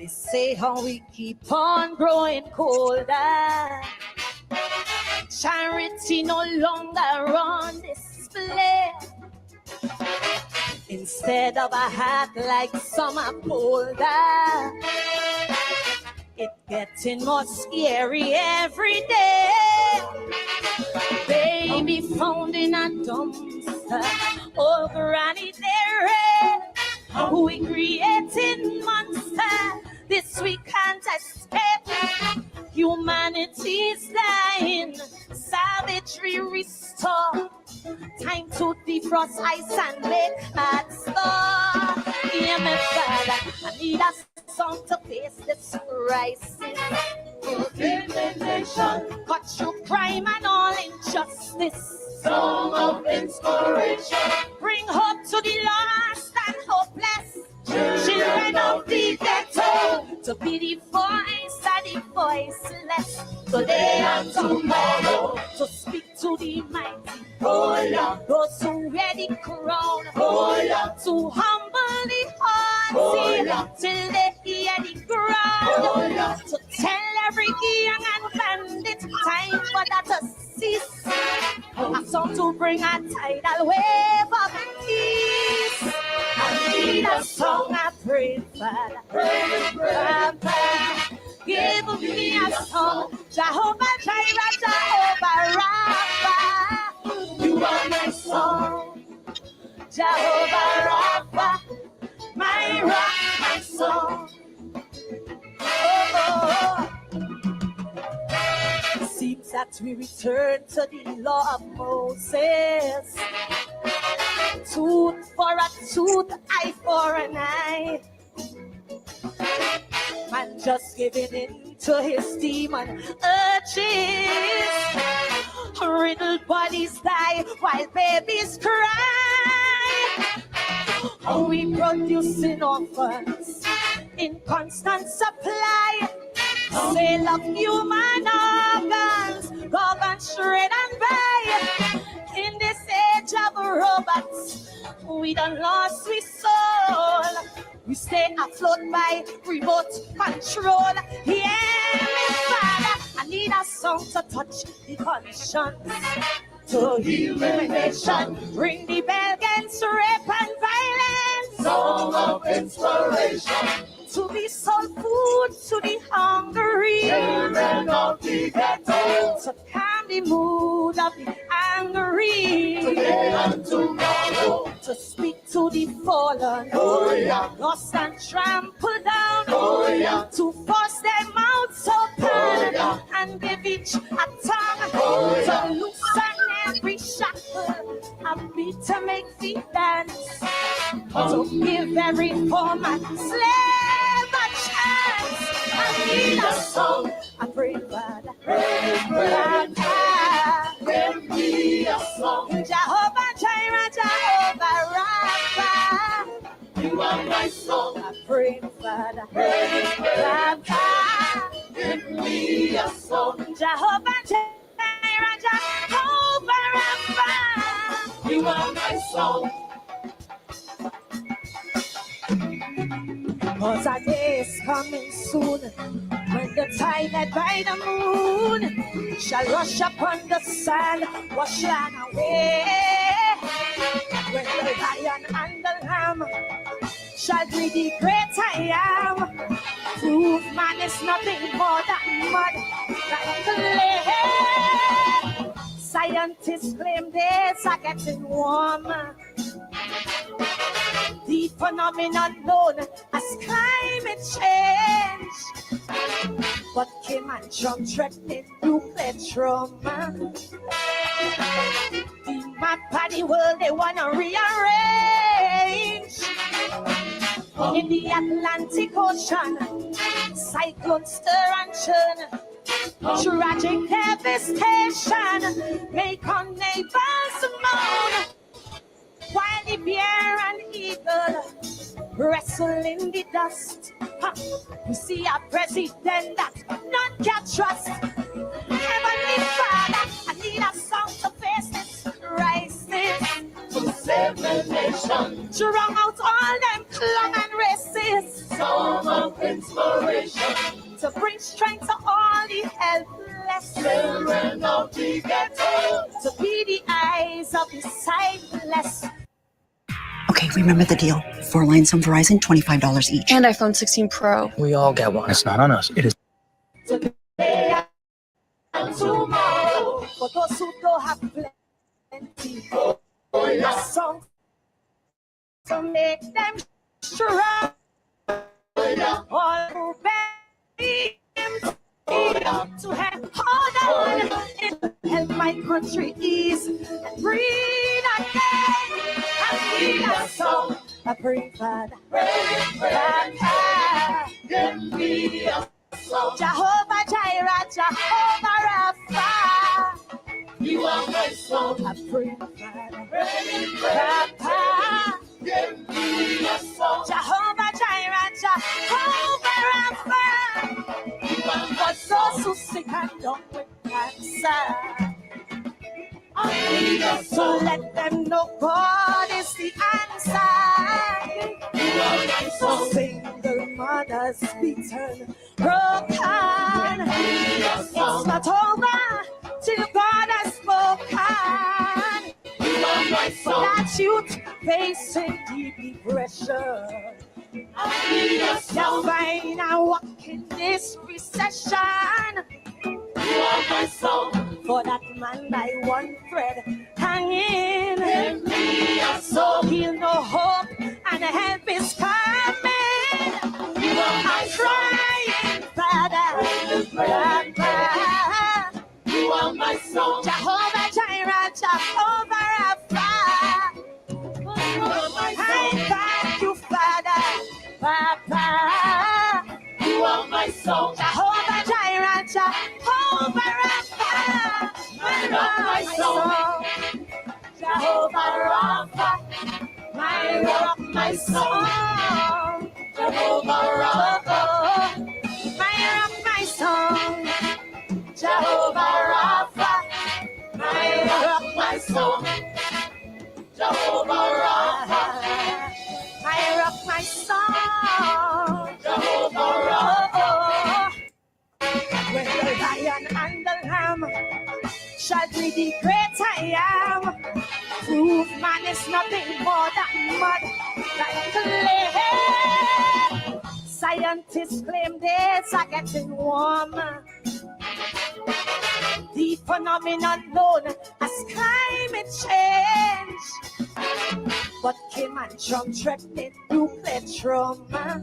They say how we keep on growing colder. Charity no longer on display. Instead of a hat like summer polder, it's getting more scary every day. Baby found in a dumpster, old granny there. We creating monster, this we can't escape. Humanity's dying, savagery restore. Time to defrost ice and make hot store. Yeah, my father, I need a song to face this crisis. In the nation, cut through crime and all injustice. Song of inspiration, bring hope to the lost and hopeless. Children of the ghetto, to be the voice and the voiceless. Today and tomorrow, to speak to the mighty. Oh yeah, those who wear the crown. Oh yeah, to humble the heart till they hear the ground. Oh yeah, to tell every young and bandit time for that to cease. A song to bring a tidal wave of peace. I need a song I pray, Father. Pray, give me a song. Jehovah Jireh, Jehovah Rapha. You are my song. Jehovah Rapha, my rock, my song. Oh. It seems that we return to the law of Moses. Tooth for a tooth, eye for an eye. Man just giving in to his demon urges. Riddled bodies die while babies cry. We producing orphans in constant supply. Sale of human organs, organs shred and buy. In this age of robots, we done lost we soul. We stay afloat by remote control. Yeah, my Father, I need a song to touch the conscience, to heal the nation, ring the bell against rape and violence. Song of inspiration, to be soul food to the hungry. Children of the ghetto, to calm the mood of the angry. Today and tomorrow, to speak to the fallen. Oh yeah, lost and trampled down. Oh yeah, to force their mouths open. Oh yeah, and give each a tongue. Oh yeah, to loosen every shackle, a beat to make feet dance. To give every former slave a chance. I need a song, I pray, Father. Give me a song. Jehovah Jireh, Jehovah Rapha. You are my song, I pray, Father. Give me a song. Jehovah Jireh, Jehovah Rapha. You are my song. Cause our day is coming soon, when the tide led by the moon shall rush upon the sand, wash land away. When the lion and the lamb shall be the great I am, prove man is nothing more than mud like clay. Scientists claim days are getting warmer. The phenomenon known as climate change, but Kim and Trump threatening nuclear trauma. The map of the world they wanna rearrange. In the Atlantic Ocean, cyclones stir and churn. Tragic devastation make our neighbors moan. While the bear and eagle wrestle in the dust, we see a president that none can trust. Heavenly Father, I need a song to face this crisis, to save the nation, to wrong out all them clung and races. Song of of inspiration to bring strength to all the helpless children of the ghetto, to be the eyes of the sightless. Okay, remember the deal. 4 lines on Verizon, $25 each. And iPhone 16 Pro. We all get one. It's not on us. It is. Today and tomorrow, for those who don't have plenty, a song to make them strong. All who bear to help hold on, help my country ease and breathe again. I need a song, I pray, Father, give me a song. Jehovah Jireh, Jehovah Rapha, you are my song. I pray, Father, give me a song. Jehovah Jireh, Jehovah Rapha, you are my song. So sick and done with cancer. I need a song. So let them know God is the answer. You are my song. Single mothers beaten, broken. It's not over till God has spoken. You are my song. That youth facing deep depression. I need a song. Fine, I walk in this recession. You are my song. For that man by one thread hanging. Give me a song. He'll know hope and help is coming. You are my crying Father. You are my song. Jehovah Jireh, Jehovah Rapha. You are my song. I thank you, Father. Papa. You are my song. Jehovah Jireh, Jehovah Rapha. My rock, my song. Jehovah Rapha. My rock, my song. Jehovah Rapha. My rock, my song. Jehovah Rapha. My rock, my song. Jehovah Rapha. My rock, my song. Jehovah Rapha. When the lion and the lamb shall be the great I am, prove man is nothing more than mud, like clay. Scientists claim days are getting warmer. The phenomenon known as climate change. But Kim and Trump threatening nuclear trauma.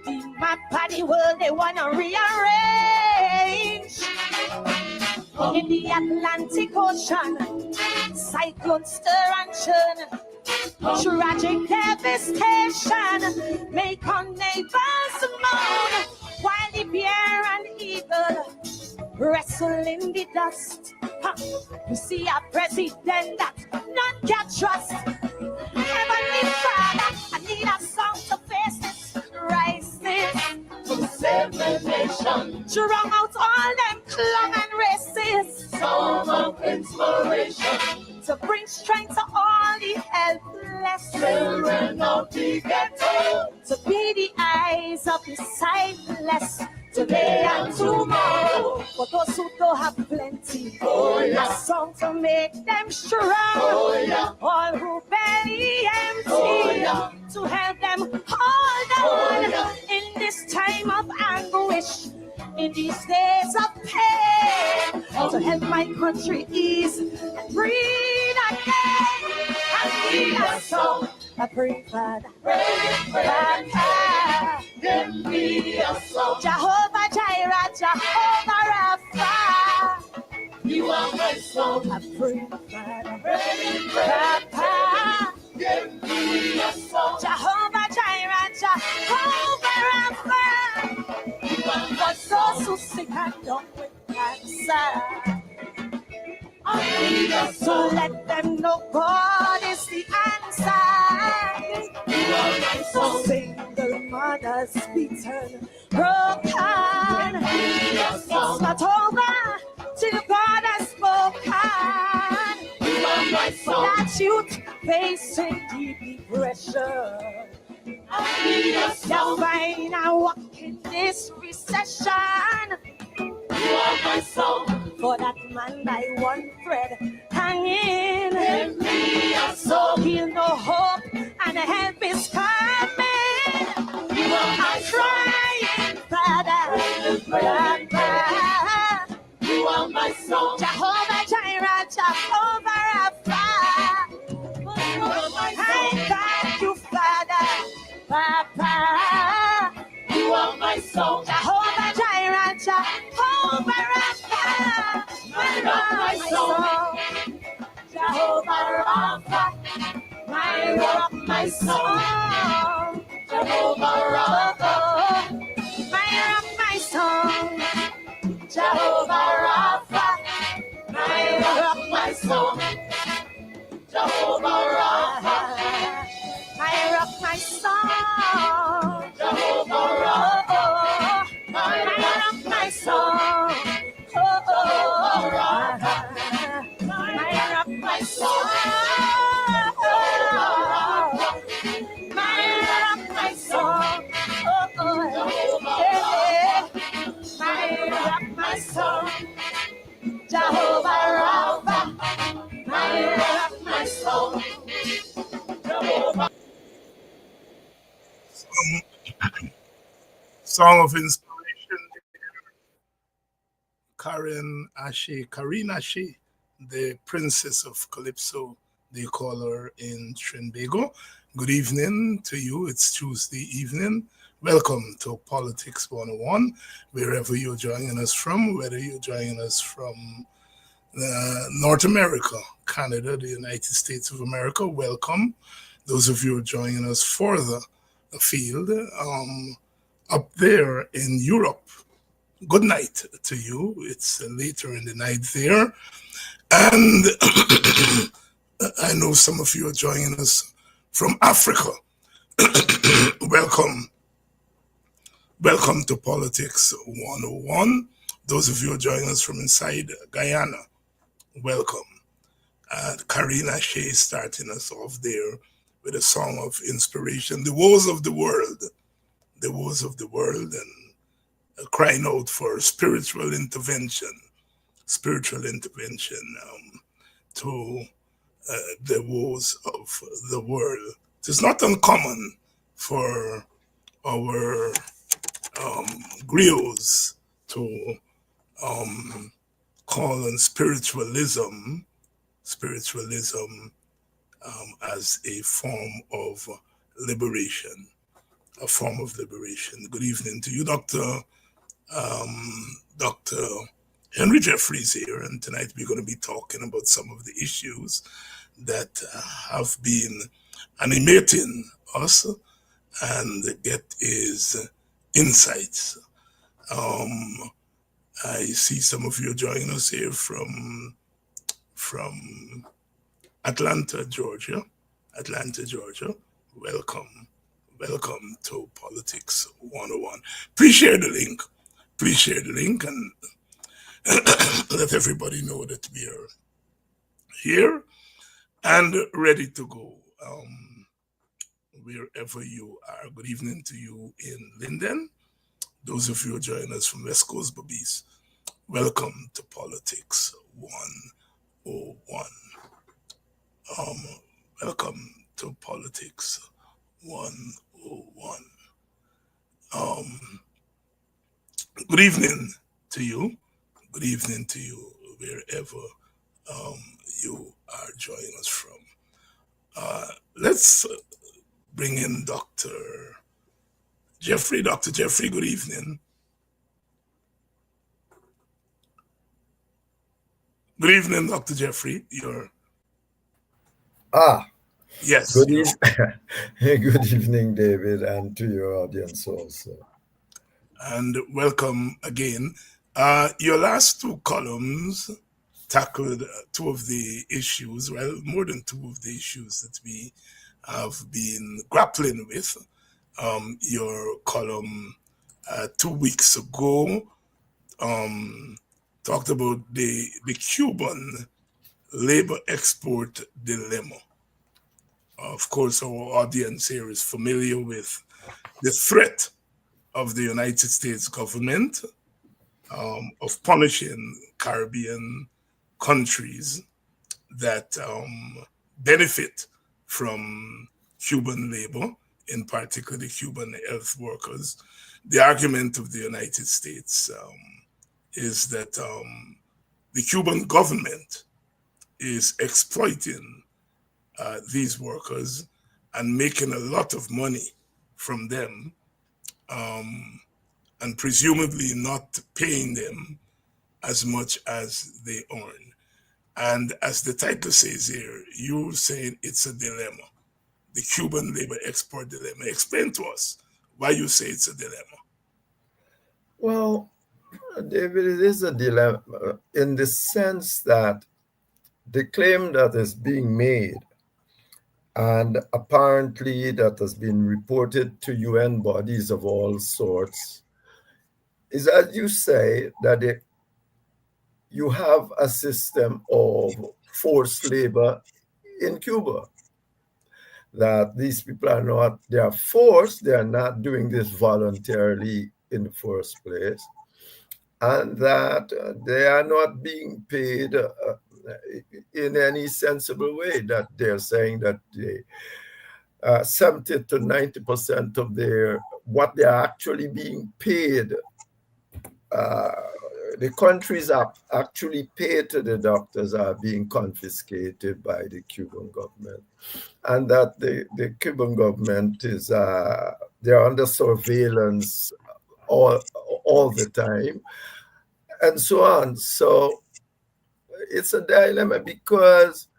The map of the world they wanna rearrange. In the Atlantic Ocean, cyclones stir and churn. Tragic devastation make our neighbors moan, while the bear and eagle wrestle in the dust. You see a president that none can trust. Heavenly Father, I need a song to face this crisis, to save the nation, to wrong out all them clung and races. Song of inspiration to bring strength to all the helpless children of the ghetto, to be the eyes of the sightless today and tomorrow. For those who don't have plenty, a song to make them strong. All who belly empty, to help them hold on in this time of anguish, in these days of pain, to help my country ease and breathe again. I need a song, I pray, Father, give me a song. Jehovah Jireh, Jehovah Rapha, you are my song. I pray, Father, give me a song. Jehovah Jireh, Jehovah Rapha, you are my soul so sick and done with cancer. I need a song. So let them know God is the answer. You are my song. Single mothers beaten, broken. It's not over till God has spoken. You are my song. That youth facing deep depression. You're fine, I walk in this recession. You are my song. For that man by one thread hanging. Give me a soul. He'll know hope and help is coming. You are my crying father. Papa. You are my song. Jehovah Jireh, Jehovah Rapha. I thank you, Father. Papa. You are my song. Jehovah Jireh, Jehovah Rapha. My rock, my song. Jehovah Rapha. My rock, my song. Jehovah Rapha. My rock, my song. Jehovah Rapha. My rock, my song. Jehovah Rapha. My rock, my song. Jehovah Rapha. My rock, my song. Jehovah Rapha. My rock, my song. My rock, my song. My rock, my song. Jehovah Rapha. My rock, my song. Jehovah. Song of Inspiration, Karine Ashe, the Princess of Calypso, they call her in Trinbago. Good evening to you. It's Tuesday evening. Welcome to Politics 101, wherever you're joining us from, whether you're joining us from North America, Canada, the United States of America, welcome. Those of you who are joining us further afield, up there in Europe, good night to you. It's later in the night there. And I know some of you are joining us from Africa. Welcome. Welcome to Politics 101. Those of you who are joining us from inside Guyana, welcome. Karine Ashe is starting us off there with a song of inspiration, the woes of the world, and crying out for spiritual intervention to the woes of the world. It is not uncommon for our griots to call on spiritualism as a form of liberation. Good evening to you, Dr. Henry Jeffries here, and tonight we're going to be talking about some of the issues that have been animating us and get his insights. I see some of you joining us here from Atlanta, Georgia. Welcome to Politics 101. Please share the link and let everybody know that we are here and ready to go wherever you are. Good evening to you in Linden. Those of you who join us from West Coast Bobbies, welcome to Politics 101. Welcome to Politics 101. Good evening to you. Good evening to you wherever you are joining us from. Let's bring in Dr. Jeffrey. Dr. Jeffrey, good evening. Good evening, Dr. Jeffrey. Yes. Good evening, David, and to your audience also. And welcome again. Your last two columns tackled two of the issues, well, more than two of the issues that we have been grappling with. Your column 2 weeks ago talked about the Cuban labor export dilemma. Of course, our audience here is familiar with the threat of the United States government of punishing Caribbean countries that benefit from Cuban labor, in particular the Cuban health workers. The argument of the United States is that the Cuban government is exploiting these workers and making a lot of money from them, and presumably not paying them as much as they earn. And as the title says here, you're saying it's a dilemma, the Cuban labor export dilemma. Explain to us why you say it's a dilemma. Well, David, it is a dilemma in the sense that the claim that is being made, and apparently that has been reported to UN bodies of all sorts, is, as you say, that you have a system of forced labor in Cuba. That these people are not, they are forced, they are not doing this voluntarily in the first place, and that they are not being paid in any sensible way, that they're saying that they 70 to 90% of their what they're actually being paid, the countries are actually paid to the doctors are being confiscated by the Cuban government, and that the Cuban government is they're under surveillance all the time, and so on. So it's a dilemma, because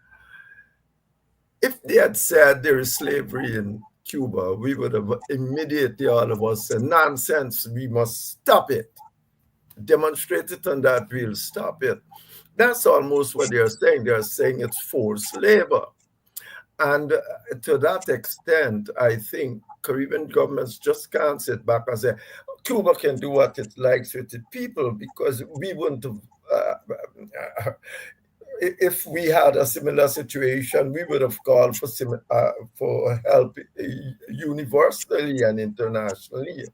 if they had said there is slavery in Cuba, we would have immediately, all of us, said, nonsense, we must stop it. Demonstrate it, and that we'll stop it. That's almost what they're saying. They're saying it's forced labor. And to that extent, I think Caribbean governments just can't sit back and say, Cuba can do what it likes with the people, because we wouldn't have, if we had a similar situation, we would have called for help universally and internationally.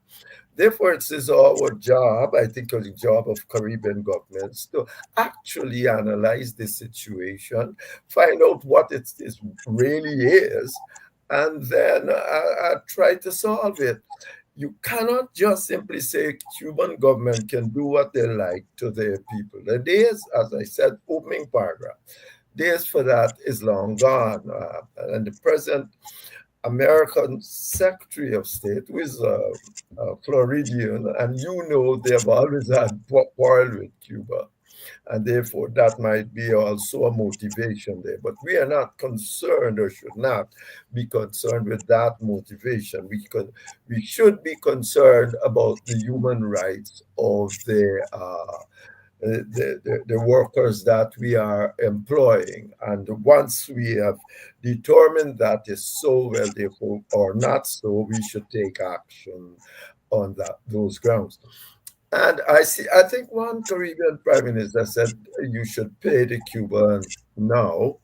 Therefore, it is our job, I think, the job of Caribbean governments, to actually analyze the situation, find out what it really is, and then try to solve it. You cannot just simply say Cuban government can do what they like to their people. The days, as I said, opening paragraph, days for that is long gone. And the present American Secretary of State, who is a Floridian, and they have always had quarrel with Cuba. And therefore, that might be also a motivation there. But we are not concerned, or should not be concerned with that motivation. We should be concerned about the human rights of the workers that we are employing. And once we have determined that is so, well, therefore, or not so, we should take action on those grounds. And I think one Caribbean prime minister said you should pay the Cuban now.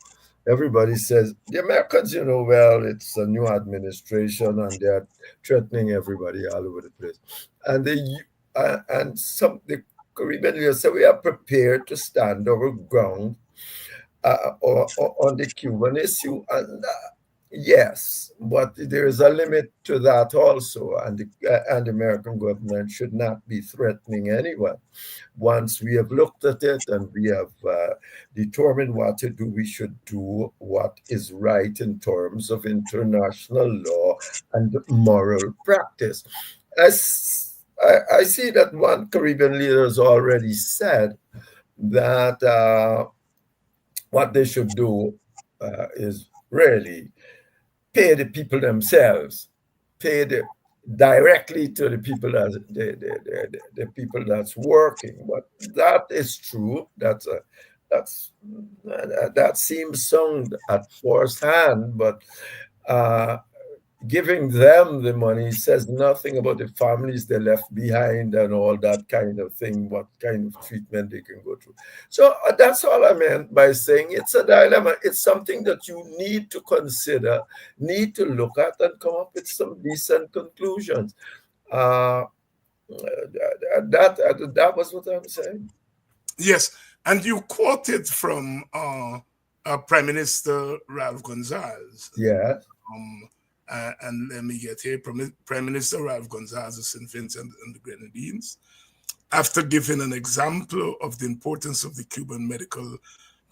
Everybody says, the Americans, well, it's a new administration and they're threatening everybody all over the place. And the Caribbean leaders say we are prepared to stand our ground on the Cuban issue. And yes, but there is a limit to that also, and the American government should not be threatening anyone. Once we have looked at it and we have determined what to do, we should do what is right in terms of international law and moral practice. I see that one Caribbean leader has already said that what they should do is really pay the people themselves, pay directly to the people the people that's working. But that is true. That seems sound at first hand, but giving them the money says nothing about the families they left behind and all that kind of thing, what kind of treatment they can go through. So that's all I meant by saying it's a dilemma. It's something that you need to consider, need to look at, and come up with some decent conclusions. Uh, that was what I'm saying. Yes, and you quoted from Prime Minister Ralph Gonsalves. Yes. And let me get here. Prime Minister Ralph Gonsalves of St. Vincent and the Grenadines, after giving an example of the importance of the Cuban medical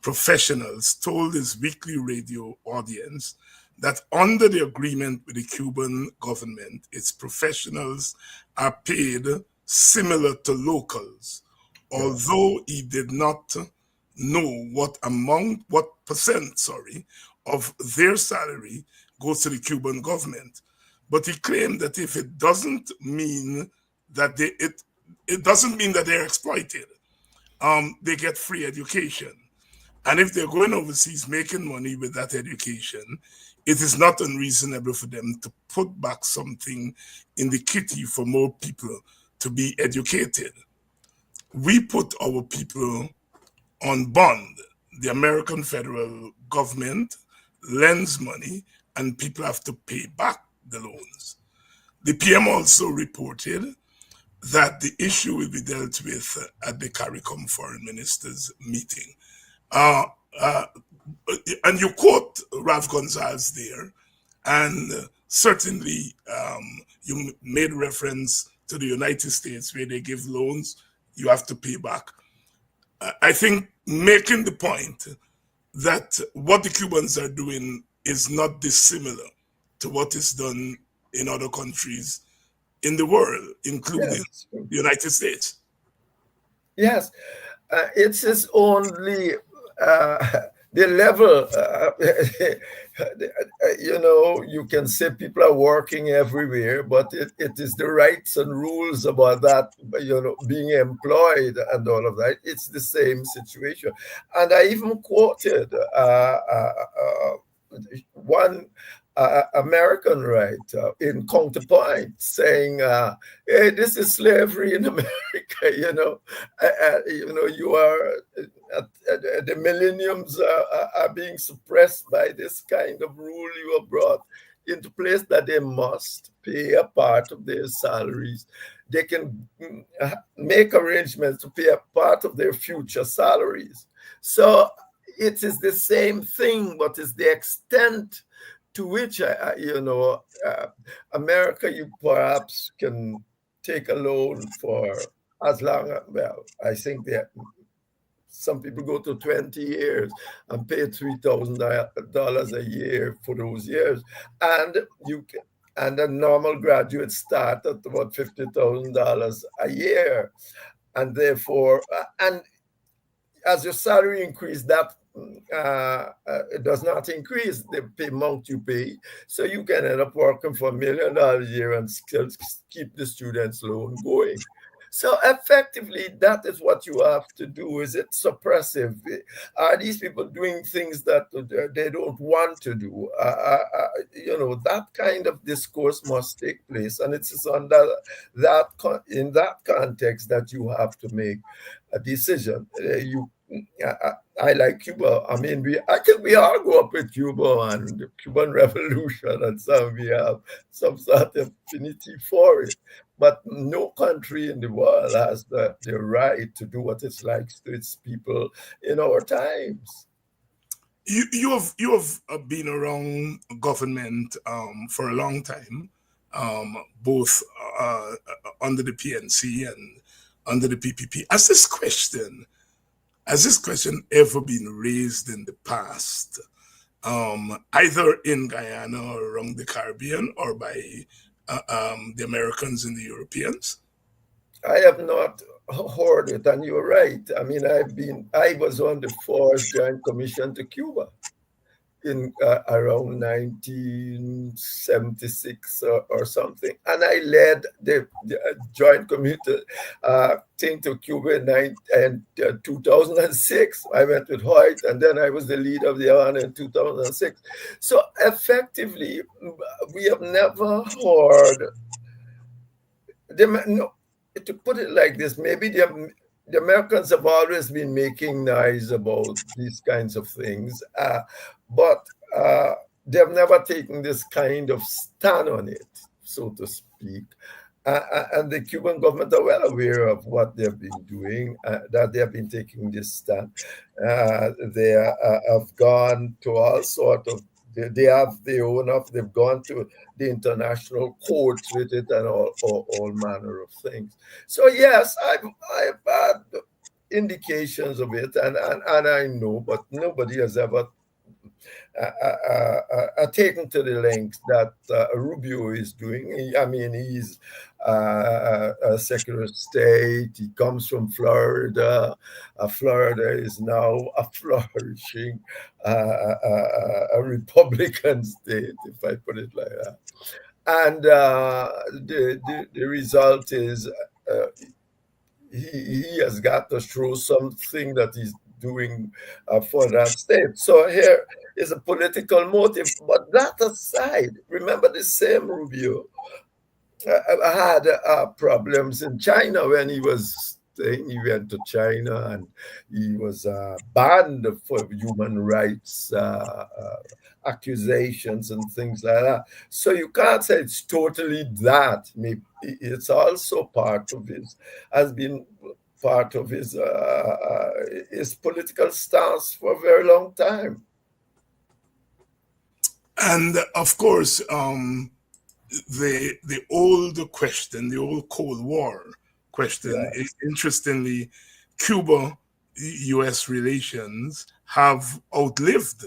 professionals, told his weekly radio audience that under the agreement with the Cuban government, its professionals are paid similar to locals, although he did not know what percent, of their salary goes to the Cuban government. But he claimed that if it doesn't mean that it doesn't mean that they're exploited. They get free education. And if they're going overseas making money with that education, it is not unreasonable for them to put back something in the kitty for more people to be educated. We put our people on bond. The American federal government lends money and people have to pay back the loans. The PM also reported that the issue will be dealt with at the CARICOM foreign ministers meeting. And you quote Ralph Gonsalves there, and certainly you made reference to the United States where they give loans, you have to pay back. I think making the point that what the Cubans are doing is not dissimilar to what is done in other countries in the world, including the United States. Yes, it is only the level. You can say people are working everywhere, but it is the rights and rules about that, being employed and all of that. It's the same situation. And I even quoted one American writer in Counterpoint saying, "Hey, this is slavery in America. You are the millenniums are being suppressed by this kind of rule you have brought into place that they must pay a part of their salaries. They can make arrangements to pay a part of their future salaries. So it is the same thing, but it's the extent to which, America, you perhaps can take a loan for as long, I think that some people go to 20 years and pay $3,000 a year for those years. And a normal graduate start at about $50,000 a year. And therefore, and as your salary increase, that it does not increase the amount you pay. So you can end up working for $1 million a year and still keep the student's loan going. So effectively, that is what you have to do. Is it suppressive? Are these people doing things that they don't want to do? That kind of discourse must take place. And it's under in that context that you have to make a decision. I like Cuba. I mean, I think we all grew up with Cuba and the Cuban Revolution, and so we have some sort of affinity for it. But no country in the world has the right to do what it likes to its people in our times. You have been around government for a long time, both under the PNC and under the PPP. Has this question ever been raised in the past, either in Guyana or around the Caribbean, or by the Americans and the Europeans? I have not heard it, and you're right. I mean, I was on the Fourth Joint Commission to Cuba, in around 1976 or something, and I led the joint commuter thing to Cuba in 2006. I went with Hoyt, and then I was the leader of the Havana in 2006. So effectively, we have never heard them. No, to put it like this, maybe the Americans have always been making noise about these kinds of things, but they've never taken this kind of stand on it, so to speak. And the Cuban government are well aware of what they've been doing, that they have been taking this stand. They have gone to all sort of, they have their own of, they've gone to the international courts with it and all manner of things. So yes, I've had indications of it, and I know, but nobody has ever taken to the lengths that Rubio is doing. I mean, he's a Secretary of State. He comes from Florida. Florida is now a flourishing a Republican state, if I put it like that. And the result is he has got to show something that he's doing for that state. So here is a political motive. But that aside, remember the same Rubio had problems in China when he was staying. He went to China and he was banned for human rights accusations and things like that. So you can't say it's totally that. Maybe it's also part of has been part of his political stance for a very long time. And of course, the old question, the old Cold War question, Yeah. interestingly, Cuba-U.S. relations have outlived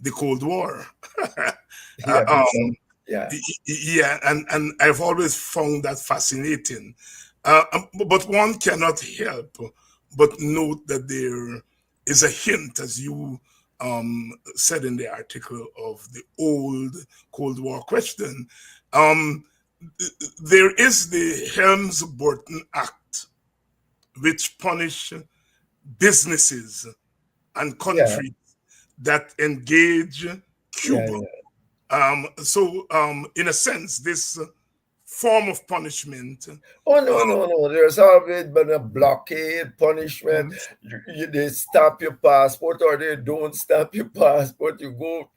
the Cold War. Yeah, because, Um, yeah. yeah, and I've always found that fascinating. But one cannot help but note that there is a hint, as you said in the article, of the old Cold War question. Um, there is the Helms-Burton Act, which punish businesses and Yeah, countries that engage yeah, Cuba. yeah. In a sense, this form of punishment. Oh, no, no, no. There's always been a blockade, punishment. They stamp your passport or they don't stamp your passport. You go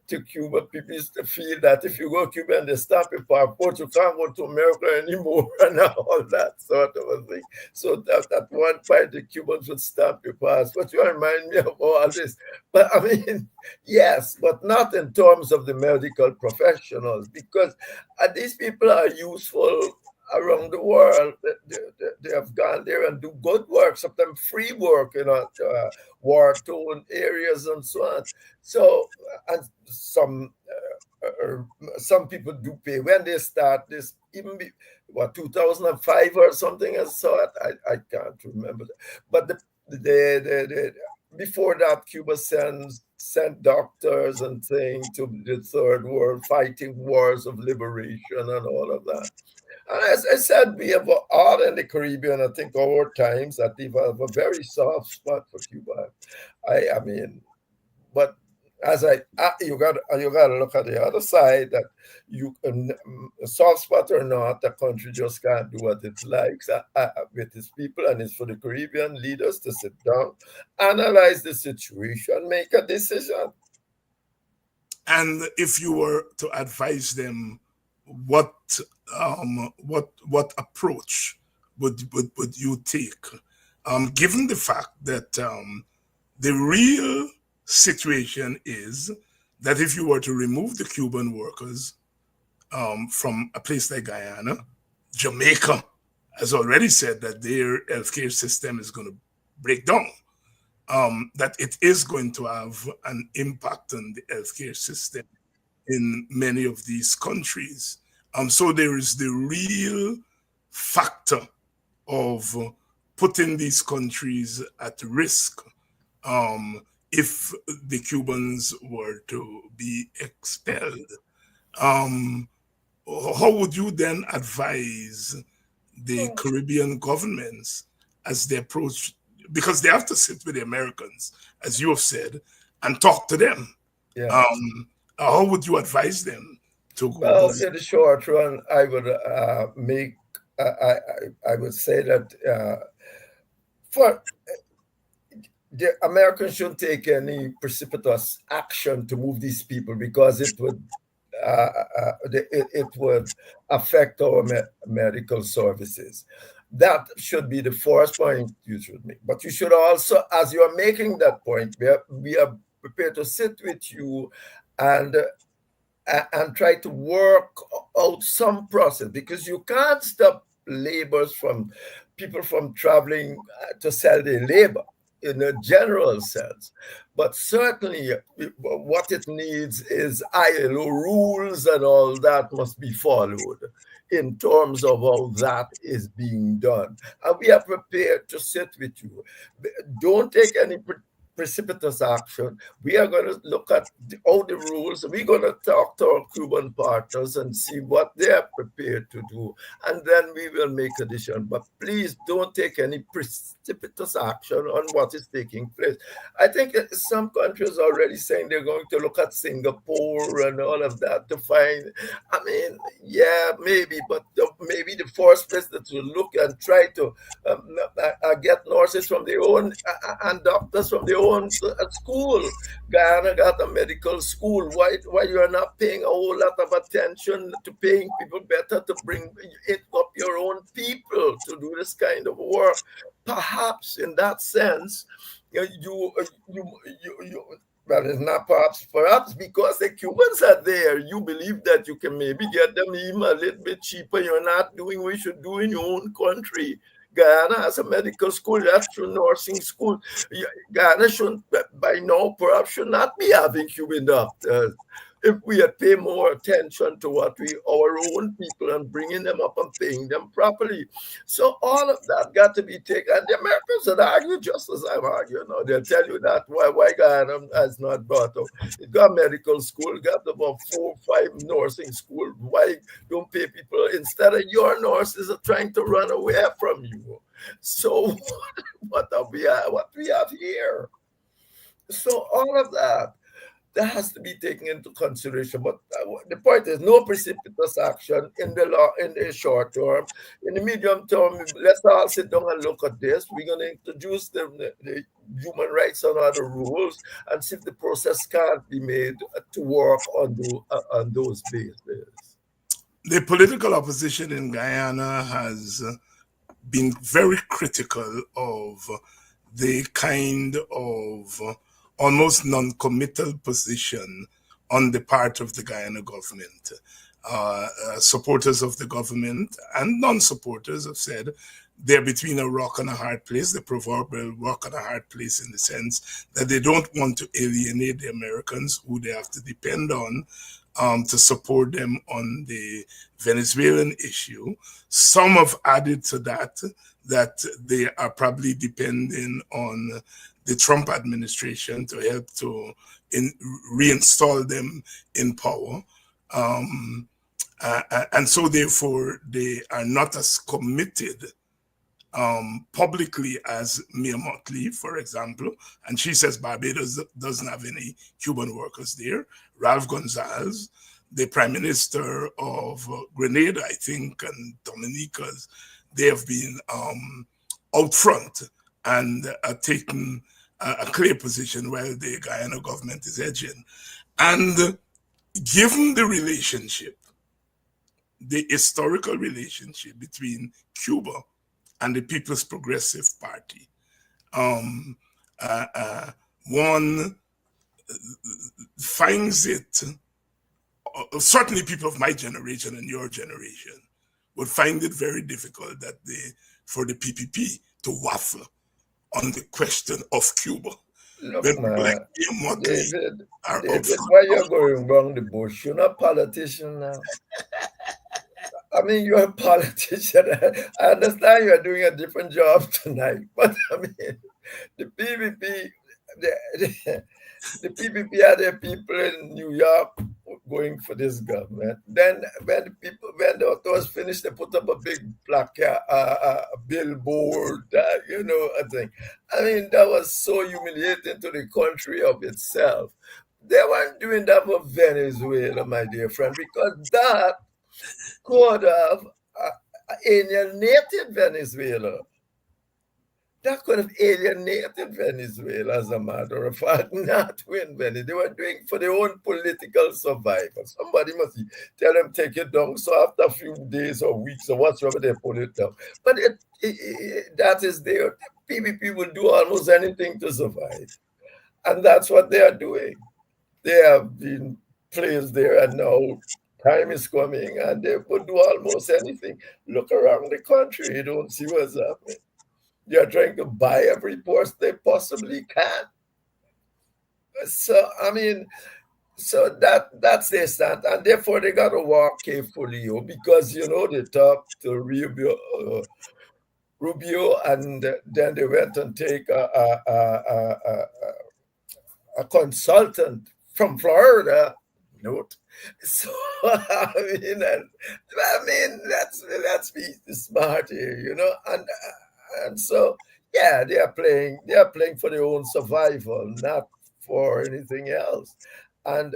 to Cuba, people used to feel that if you go to Cuba and they stamp your passport, you can't go to America anymore and all that sort of a thing. So that at one point, the Cubans would stamp your passport. You remind me of all this. But I mean, yes, but not in terms of the medical professionals, because these people are useful around the world. They have gone there and do good work, sometimes free work in war-torn areas and so on. So, and some people do pay when they start this, even 2005 or something. I saw it. I can't remember, but the before that, Cuba sent doctors and things to the third world, fighting wars of liberation and all of that. And as I said, we have all in the Caribbean, I think, over times that we have a very soft spot for Cuba. I mean, but as you got to look at the other side, that you can, soft spot or not, the country just can't do what it likes with its people, and it's for the Caribbean leaders to sit down, analyze the situation, make a decision. And if you were to advise them, what what approach would you take, given the fact that the real situation is that if you were to remove the Cuban workers from a place like Guyana, Jamaica has already said that their healthcare system is going to break down. That it is going to have an impact on the healthcare system in many of these countries. So there is the real factor of putting these countries at risk if the Cubans were to be expelled. How would you then advise the Caribbean governments as they approach, because they have to sit with the Americans, as you have said, and talk to them? Yes. How would you advise them to go Well, about? in the short run, I would I would say that for the Americans shouldn't take any precipitous action to move these people because it would affect our medical services. That should be the first point you should make. But you should also, as you are making that point, we are prepared to sit with you and and try to work out some process, because you can't stop laborers from people from traveling to sell their labor in a general sense. But certainly what it needs is ILO rules, and all that must be followed in terms of how that is being done. And we are prepared to sit with you. Don't take any precipitous action. We are going to look at all the rules. We're going to talk to our Cuban partners and see what they're prepared to do. And then we will make a decision. But please don't take any precipitous action on what is taking place. I think some countries are already saying they're going to look at Singapore and all of that to find, I mean, yeah, maybe, but maybe the first place that will look and try to get nurses from their own and doctors from their own school. Guyana got a medical school. Why you are not paying a whole lot of attention to paying people better to bring it up your own people to do this kind of work? Perhaps in that sense, you well, it's not perhaps because the Cubans are there, you believe that you can maybe get them even a little bit cheaper. You're not doing what you should do in your own country. Guyana has a medical school, that's through nursing school. Guyana should, by now, perhaps should not be having Cuban doctors. If we had paid more attention to what our own people, and bringing them up and paying them properly. So all of that got to be taken. And the Americans would argue just as I'm arguing now. They'll tell you that why Guyana has not brought up. It got medical school, it got about 4 or 5 nursing school. Why don't pay people instead of your nurses are trying to run away from you? So what we have here? So all of that has to be taken into consideration. But the point is, no precipitous action in the short term. In the medium term, let's all sit down and look at this. We're going to introduce the human rights and other rules and see if the process can't be made to work on those bases. The political opposition in Guyana has been very critical of the kind of almost non-committal position on the part of the Guyana government. Supporters of the government and non-supporters have said they're between a rock and a hard place, the proverbial rock and a hard place, in the sense that they don't want to alienate the Americans who they have to depend on to support them on the Venezuelan issue. Some have added to that they are probably depending on the Trump administration to help to reinstall them in power. And so therefore they are not as committed publicly as Mia Mottley, for example. And she says Barbados doesn't have any Cuban workers there. Ralph Gonzalez, the Prime Minister of Grenada, I think, and Dominica's, they have been out front and taken a clear position while the Guyana government is edging. And given the relationship, the historical relationship between Cuba and the People's Progressive Party, one finds it, certainly people of my generation and your generation would find it very difficult for the PPP to waffle on the question of Cuba. Look, when man, like David, why you're going wrong the bush? You're not a politician now. I mean, you're a politician. I understand you're doing a different job tonight, but I mean, the PPP, the PPP are the people in New York going for this government. Then when the was finished, they put up a big placard, a billboard, a thing. I mean, that was so humiliating to the country of itself. They weren't doing that for Venezuela, my dear friend, because that could have alienated Venezuela. That could have alienated Venezuela, as a matter of fact, not win Venezuela. They were doing for their own political survival. Somebody must tell them take it down. So after a few days or weeks or whatsoever, they put it down. But that is there. PPP will do almost anything to survive. And that's what they are doing. They have been placed there, and now time is coming, and they would do almost anything. Look around the country, you don't see what's happening. They're trying to buy every post they possibly can. So I mean, so that's their stand, and therefore they got to walk carefully, because they talked to Rubio, and then they went and take a consultant from Florida. Note. So let's be smart here, and so they are playing for their own survival, not for anything else. And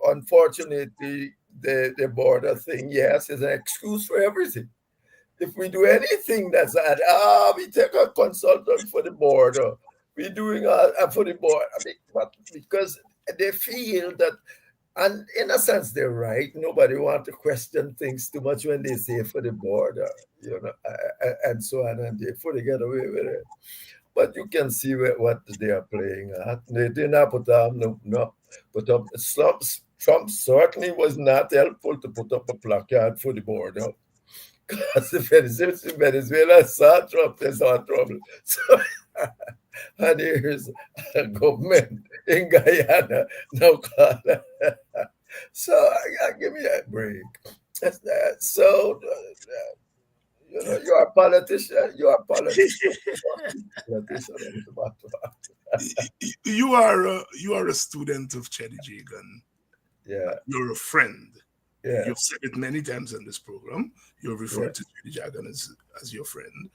unfortunately, the border thing, yes, is an excuse for everything. If we do anything that's we take a consultant for the border, we're doing for the border. I mean, because they feel that, and in a sense, they're right. Nobody wants to question things too much when they say for the border, and so on, and therefore they get away with it. But you can see what they are playing at. They did not put up, put up. Trump certainly was not helpful to put up a placard for the border. Because if Venezuela saw Trump, they saw trouble. So, and here's a government in Guyana now called. So give me a break. So you're a politician. You're a politician. You are a student of Cheddy Jagan. Yeah. You're a friend. Yeah. You've said it many times on this program. You've referred to Cheddy Jagan as your friend.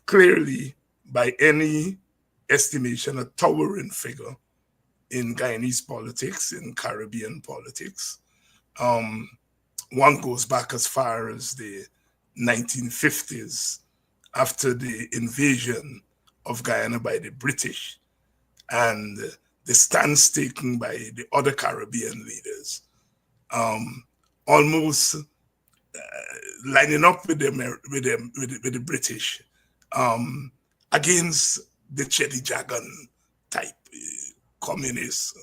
Clearly, by any estimation, a towering figure in Guyanese politics, in Caribbean politics. One goes back as far as the 1950s, after the invasion of Guyana by the British and the stance taken by the other Caribbean leaders, almost lining up with the British against the Cheddy Jagan type communists,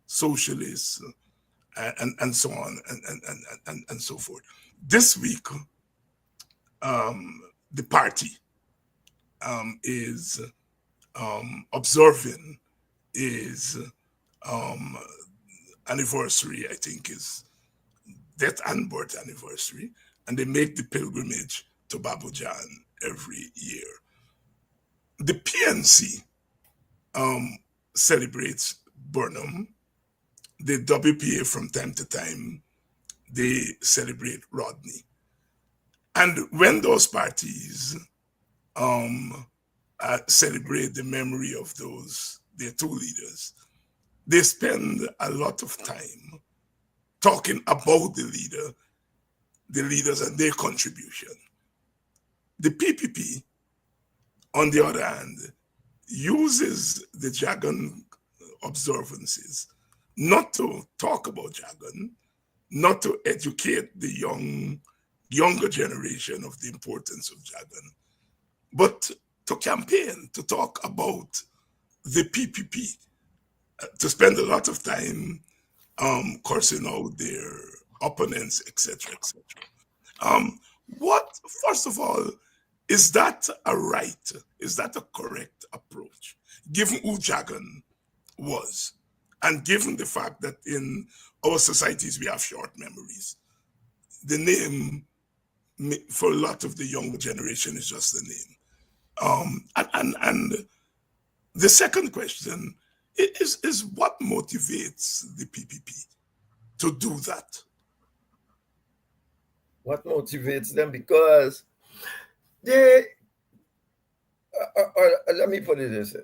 socialists, and so on and so forth. This week, the party is observing is anniversary, I think, is death and birth anniversary, and they make the pilgrimage to Babujan every year. The PNC celebrates Burnham. The WPA from time to time, they celebrate Rodney. And when those parties celebrate the memory of their two leaders, they spend a lot of time talking about the leaders and their contribution. The PPP, on the other hand, uses the Jagan observances not to talk about Jagan, not to educate the younger generation of the importance of Jagan, but to campaign, to talk about the PPP, to spend a lot of time cursing out their opponents, etc., etc. First of all, is that a right? Is that a correct approach, given who Jagan was, and given the fact that in our societies we have short memories? The name, for a lot of the younger generation, is just the name. And The second question is what motivates the PPP to do that? What motivates them? Because they, let me put it this way.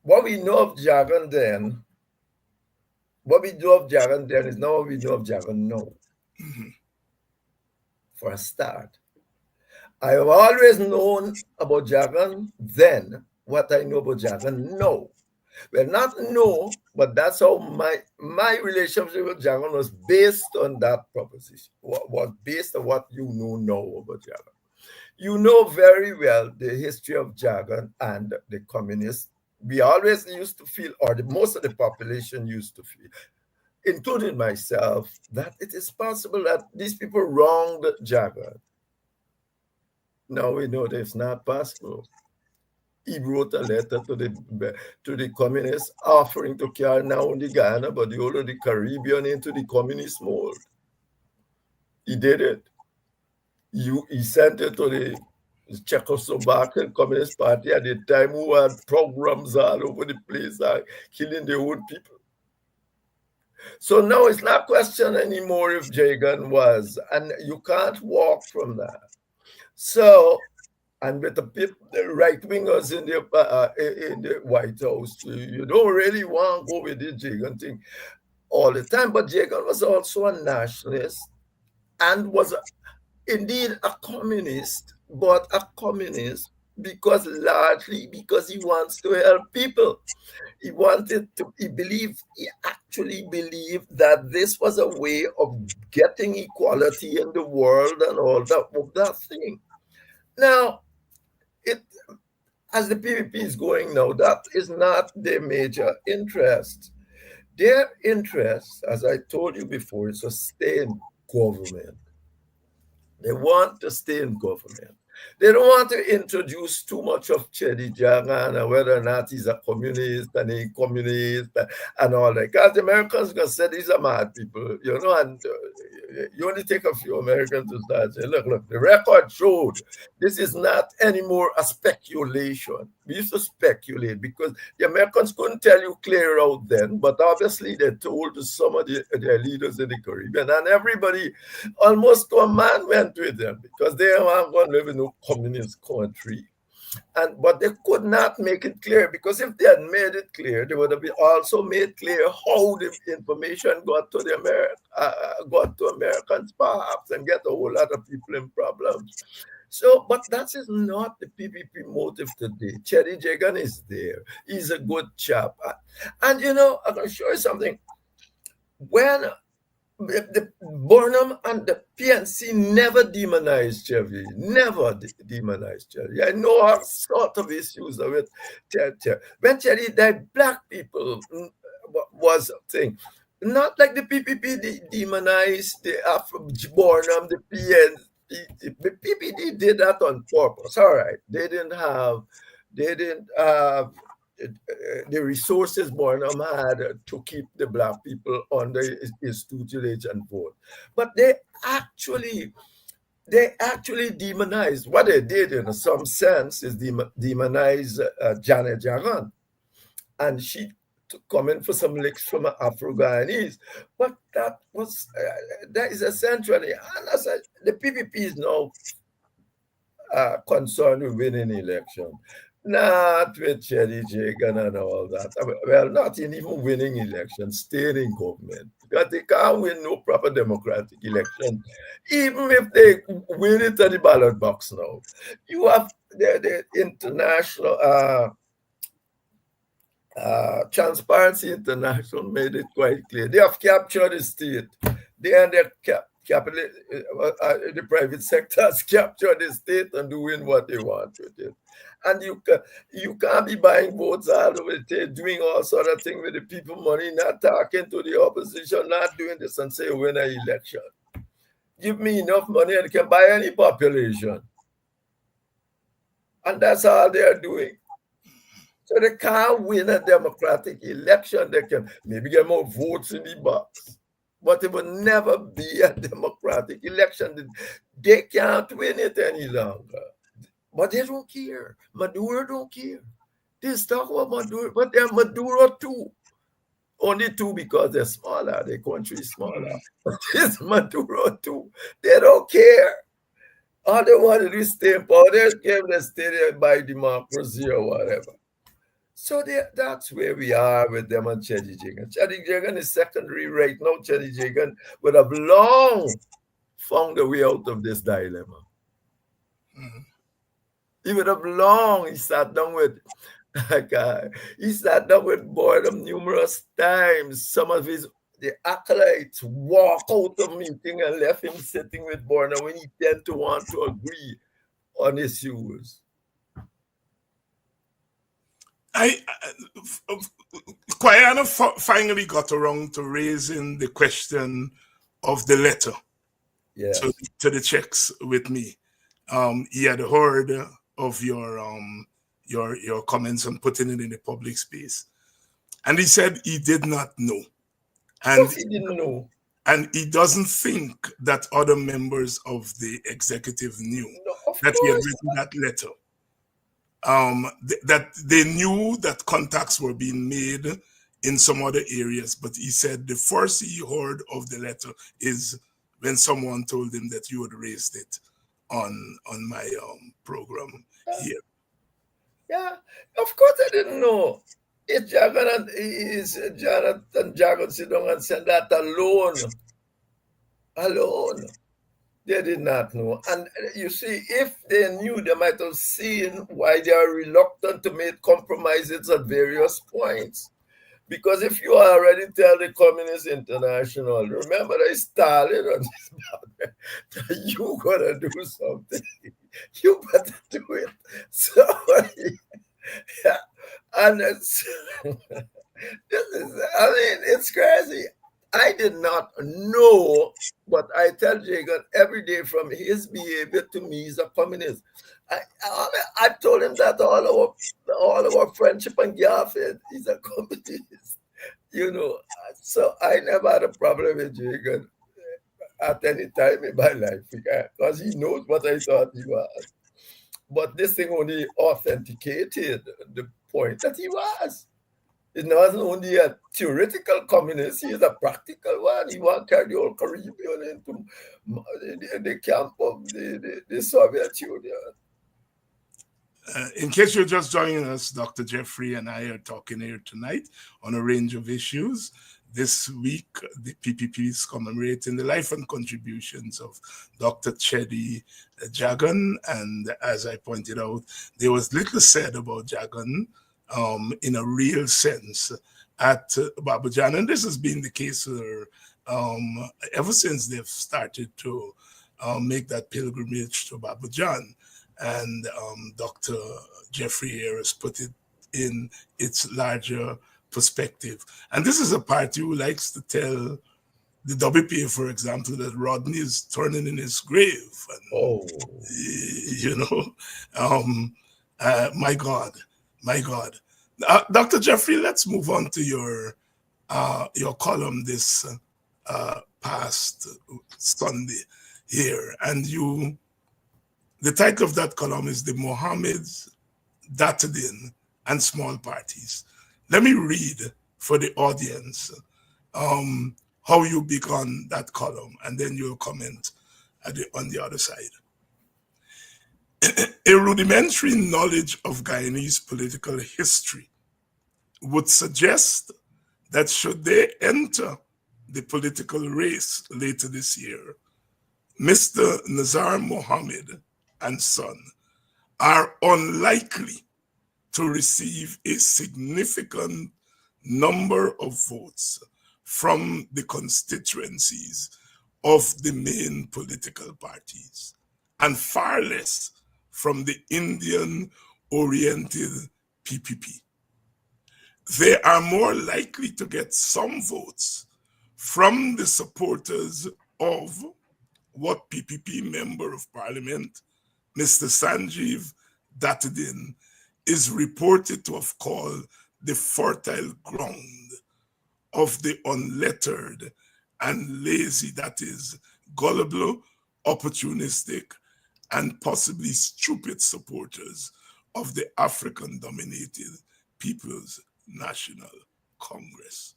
What we know of jargon then, is not what we know of jargon now. Mhm. For a start, I have always known about jargon then what I know about jargon now. Well, not no, but that's how my relationship with jargon was based on that proposition. Was based on what you know now about jargon. You know very well the history of jargon and the communists. We always used to feel, or most of the population used to feel, including myself, that it is possible that these people wronged jargon. Now we know that it's not possible. He wrote a letter to the communists offering to carry not only Ghana but the whole of the Caribbean into the communist mold. He did it. He sent it to the Czechoslovakian Communist Party at the time, who had programs all over the place, killing their own people. So now it's not a question anymore if Jagan was, and you can't walk from that. So, and with the right wingers in the White House, you don't really want to go with the Jagan thing all the time. But Jagan was also a nationalist and was indeed a communist, but a communist largely because he wants to help people. He actually believed that this was a way of getting equality in the world and all that thing. Now, as the PPP is going now, that is not their major interest. Their interest, as I told you before, is to stay in government. They want to stay in government. They don't want to introduce too much of Chedi Jagan, whether or not he's a communist and a communist and all that. Because the Americans can say these are mad people, and you only take a few Americans to start saying, look, the record showed this is not anymore a speculation. We used to speculate because the Americans couldn't tell you clear out then, but obviously they told some of their leaders in the Caribbean, and everybody almost to a man went with them because they weren't going to live in no communist country. But they could not make it clear, because if they had made it clear, they would have also made clear how the information got to Americans perhaps, and get a whole lot of people in problems. So, but that is not the PPP motive today. Cherry Jagan is there. He's a good chap. And I'm going to show you something. When the Burnham and the PNC never demonized Chevy, never demonized Cherry. I know all sort of issues with Cherry. When Cherry died, black people was a thing. Not like the PPP demonized the Burnham, the PNC. The PPP did that on purpose. All right, they didn't have the resources Burnham had to keep the black people under his tutelage and vote. But they actually demonized. What they did in some sense is demonize Janet Jagan. And she coming for some licks from an Afro-Guyanese. But that is essentially, and as the PPP is now concerned with winning election. Not with Cherry Jagan and all that. Well, not in even winning elections, staying in government. Because they can't win no proper democratic election, even if they win it at the ballot box now. You have the international Transparency International made it quite clear. They have captured the state. They and their capital, the private sector has captured the state and doing what they want with it. And you can't be buying votes all over the state, doing all sort of things with the people money, not talking to the opposition, not doing this and say win an election. Give me enough money and I can buy any population. And that's all they're doing. So they can't win a democratic election. They can maybe get more votes in the box, but it will never be a democratic election. They can't win it any longer. But they don't care. Maduro don't care. This talk about Maduro, but they're Maduro too. Only two because they're smaller, their country is smaller. But this Maduro too. They don't care. All they want to do is stay in power. They give the stay there by democracy or whatever. So that's where we are with them and Chedi Jagan. Chedi Jagan is secondary right now. Chedi Jagan would have long found a way out of this dilemma. Mhm. He would have long, he sat down with boredom numerous times. Some of the acolytes walk out of meeting and left him sitting with boredom when he tend to want to agree on issues. Quayana finally got around to raising the question of the letter Yes. to the Czechs with me. He had heard of your comments and putting it in the public space, and he said he did not know, and he didn't know, and he doesn't think that other members of the executive knew that he had written that letter. That they knew that contacts were being made in some other areas, but he said the first he heard of the letter is when someone told him that you had raised it on my program here. Yeah, of course I didn't know. It's Jonathan Jagan sit down and said that alone. They did not know. And you see, if they knew, they might have seen why they are reluctant to make compromises at various points. Because if you already tell the Communist International, remember that Stalin on this that you gotta do something, you better do it. So, yeah, and this is, it's crazy. I did not know, but I tell Jagan every day from his behavior to me, he's a communist. I told him that all our friendship and Garfield, he's a communist. So I never had a problem with Jagan at any time in my life because he knows what I thought he was. But this thing only authenticated the point that he was. It wasn't only a theoretical communist, he is a practical one. He want to carry the whole Caribbean into the camp of the Soviet Union. In case you're just joining us, Dr. Jeffrey and I are talking here tonight on a range of issues. This week, the PPP is commemorating the life and contributions of Dr. Chedi Jagan. And as I pointed out, there was little said about Jagan in a real sense at Babajan. And this has been the case ever since they've started to make that pilgrimage to Babajan. And Dr. Jeffrey here has put it in its larger perspective. And this is a party who likes to tell the WPA, for example, that Rodney is turning in his grave. And, my God. Dr. Jeffrey, let's move on to your column this past Sunday here. And the title of that column is The Mohammeds, Datadin, and Small Parties. Let me read for the audience how you began that column, and then you'll comment on the other side. A rudimentary knowledge of Guyanese political history would suggest that should they enter the political race later this year, Mr. Nazar Mohammed and son are unlikely to receive a significant number of votes from the constituencies of the main political parties, and far less from the Indian-oriented PPP. They are more likely to get some votes from the supporters of what PPP Member of Parliament, Mr. Sanjeev Datadin, is reported to have called the fertile ground of the unlettered and lazy, that is, gullible, opportunistic, and possibly stupid supporters of the African dominated People's National Congress.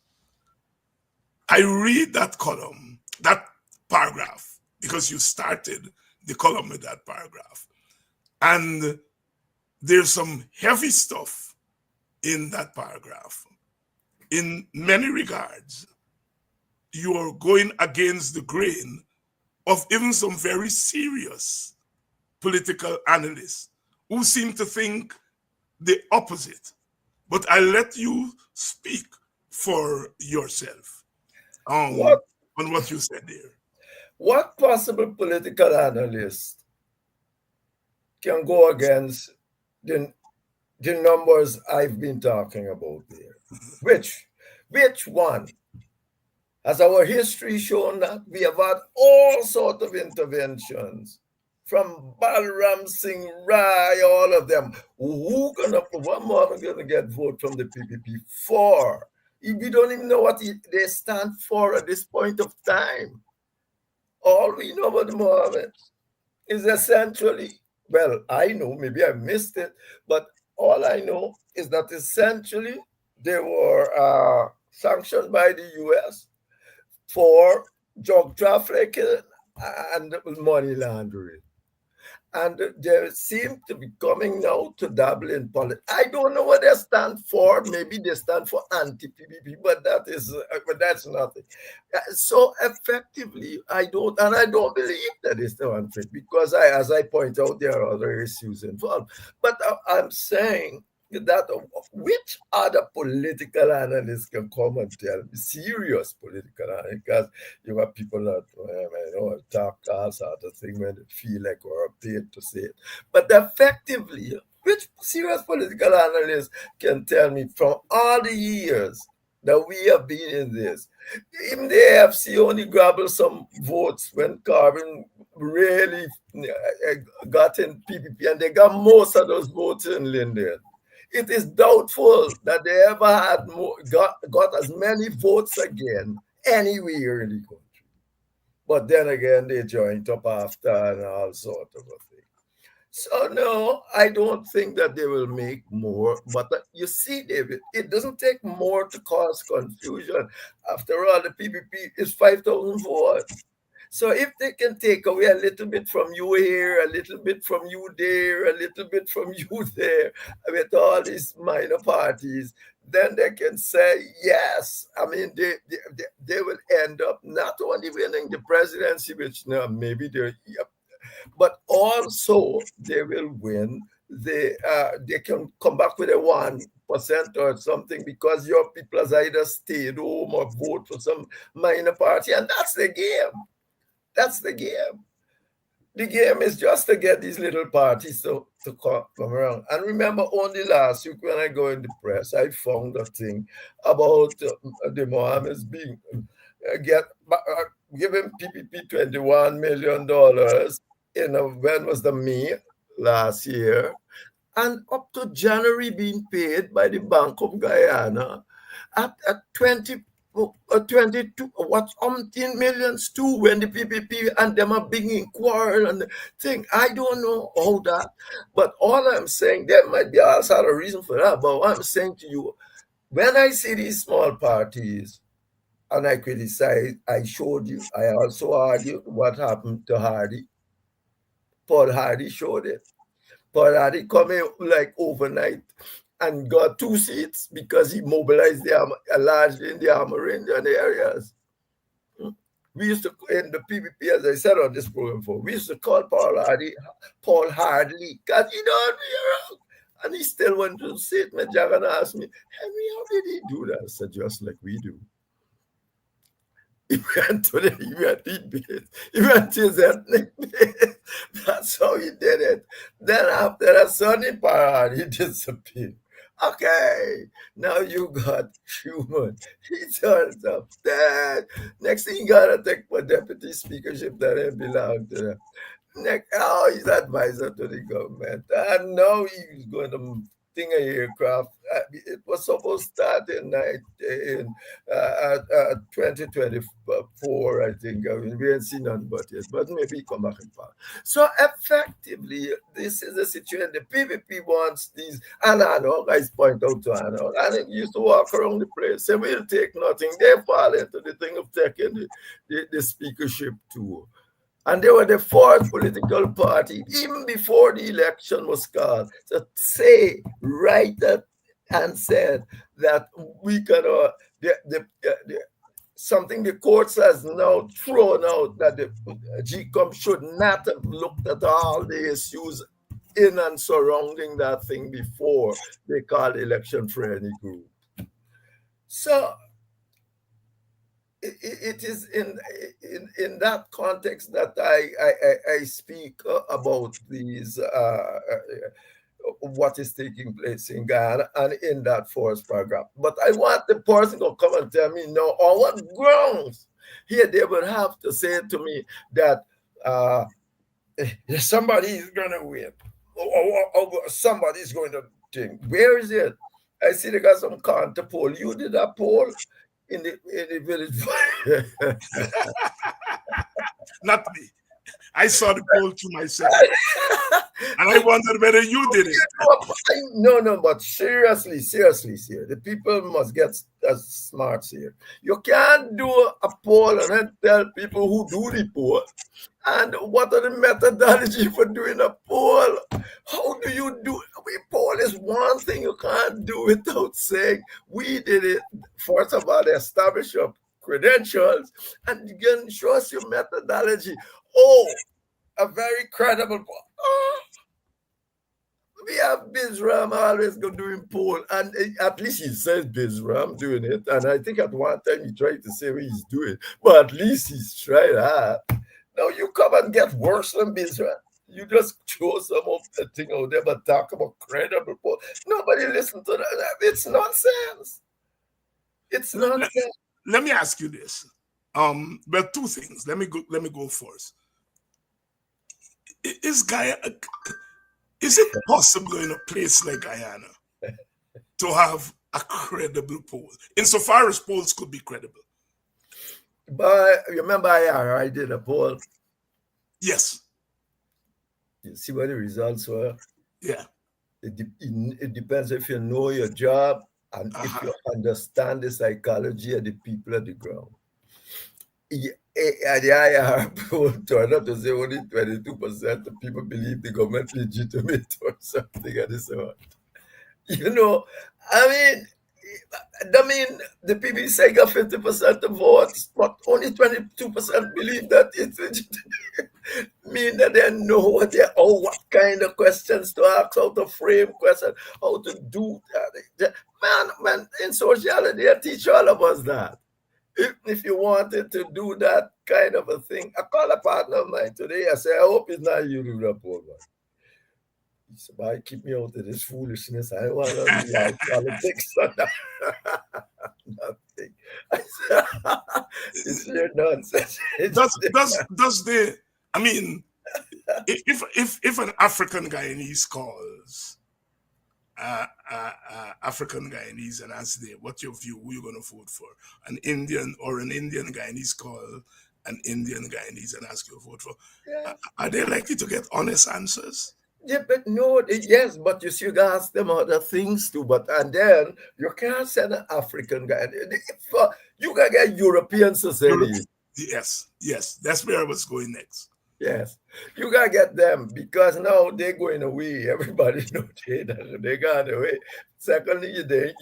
I read that column, that paragraph, because you started the column with that paragraph. And there's some heavy stuff in that paragraph. In many regards, you are going against the grain of even some very serious political analysts who seem to think the opposite. But I let you speak for yourself on what you said there. What possible political analyst can go against the numbers I've been talking about there? Which one? Has our history shown that we have had all sorts of interventions from Balram Singh Rai, all of them? What more are going to get vote from the PPP for? We don't even know what they stand for at this point of time. All we know about the Mohammed is essentially, well, I know, maybe I missed it, but all I know is that essentially they were sanctioned by the US for drug trafficking and money laundering. And they seem to be coming now to dabble in politics. I don't know what they stand for. Maybe they stand for anti-PPP, but that's nothing. So effectively, I don't believe that is the unfit because as I point out, there are other issues involved. But I'm saying that which other political analysts can come and tell me, serious political analysts, because you have people that talk all sort of thing when they feel like we're paid to say it. But effectively, which serious political analyst can tell me from all the years that we have been in this, even the AFC only grabbled some votes when Carbon really got in PPP, and they got most of those votes in Linden. It is doubtful that they ever had got as many votes again anywhere in the country. But then again, they joined up after and all sort of a thing. So no, I don't think that they will make more. But you see, David, it doesn't take more to cause confusion. After all, the PPP is 5,000 votes. So if they can take away a little bit from you here, a little bit from you there, a little bit from you there, with all these minor parties, then they can say, yes, I mean, they will end up not only winning the presidency, which maybe they're, but also they will win. They can come back with a 1% or something because your people has either stayed home or vote for some minor party, and that's the game. That's the game. The game is just to get these little parties to come around. And remember, only last week when I go in the press, I found a thing about the Mohammeds being giving PPP $21 million when was the May last year, and up to January being paid by the Bank of Guyana at 22, what's umpteen millions too, when the PPP and them are being quarrel and thing. I don't know all that, but all I'm saying, there might be also a reason for that. But what I'm saying to you, when I see these small parties and I criticize, I showed you, I also argued what happened to Hardy. Paul Hardy showed it. Paul Hardy come in like overnight and got 2 seats because he mobilized largely in the Amerindian areas. We used to, in the PPP, as I said on this program before, we used to call Paul Hardly, because he don't be around. And he still went to sit. My Jagan asked me, Henry, how did he do that? I said, just like we do. He went to he went to his ethnic base. That's how he did it. Then after that Sunday parade, he disappeared. Okay, now you got human. He turns up dead. Next thing you gotta take for deputy speakership that didn't belong to them. He's advisor to the government. And now he's going to thing a aircraft it was supposed to start in 2024, I think. I mean, we ain't seen none but yet, but maybe come back in part. So effectively, this is the situation. The PVP wants these, and I know guys point out to Anna, and it used to walk around the place, say we'll take nothing. They fall into the thing of taking the speakership too. And they were the fourth political party, even before the election was called, to say right that and said that we cannot, something the courts has now thrown out, that the GCOM should not have looked at all the issues in and surrounding that thing before they called election for any group. So it is in that context that I speak about these what is taking place in Ghana and in that first paragraph. But I want the person to come and tell me now on what grounds here they would have to say to me that somebody is going to win or somebody is going to think. Where is it? I see they got some counter poll. You did a poll in the village. Not me. I saw the poll to myself. And I wondered whether you did it. No, but seriously, the people must get as smart here. You can't do a poll and then tell people who do the poll. And what are the methodology for doing a poll? How do you do it? A poll is one thing you can't do without saying we did it. First of all, establish your credentials and you can show us your methodology. Oh, a very credible poll. Oh, we have Bizram always go doing poll, and at least he says Bizram doing it. And I think at one time he tried to say what he's doing, but at least he's tried that. Now you come and get worse than Bizram. You just throw some of the thing out there, but talk about credible poll. Nobody listen to that. It's nonsense. It's nonsense. Let me ask you this. Well, two things. Let me go first. Is it possible in a place like Guyana to have a credible poll, insofar as polls could be credible? But remember, I did a poll. Yes. You see what the results were? Yeah. It depends if you know your job and if you understand the psychology of the people at the ground. The IR poll turned out to say only 22% of people believe the government legitimate or something of this sort. You know, I mean, the people say got 50% of votes, but only 22% believe that it's legitimate. Mean that they know what kind of questions to ask, how to frame questions, how to do that. Man, in sociology, they teach all of us that. If you wanted to do that kind of a thing, I call a partner of mine today. I say, I hope it's not you do that, poor man. He said, "Boy, keep me out of this foolishness. I don't want to be like politics." Nothing. I said, it's your nonsense. Does the? I mean, if an African Guyanese calls African Guyanese and asks them, "What's your view? Who you going to vote for?" An Indian Guyanese call an Indian Guyanese and ask you to vote for. Yeah. Are they likely to get honest answers? Yeah, but no, yes, but you see, you can ask them other things too. And then you can't send an African guy. You can get European society. Yes, that's where I was going next. Yes, you gotta get them because now they're going away. Everybody knows they got away. Secondly, they're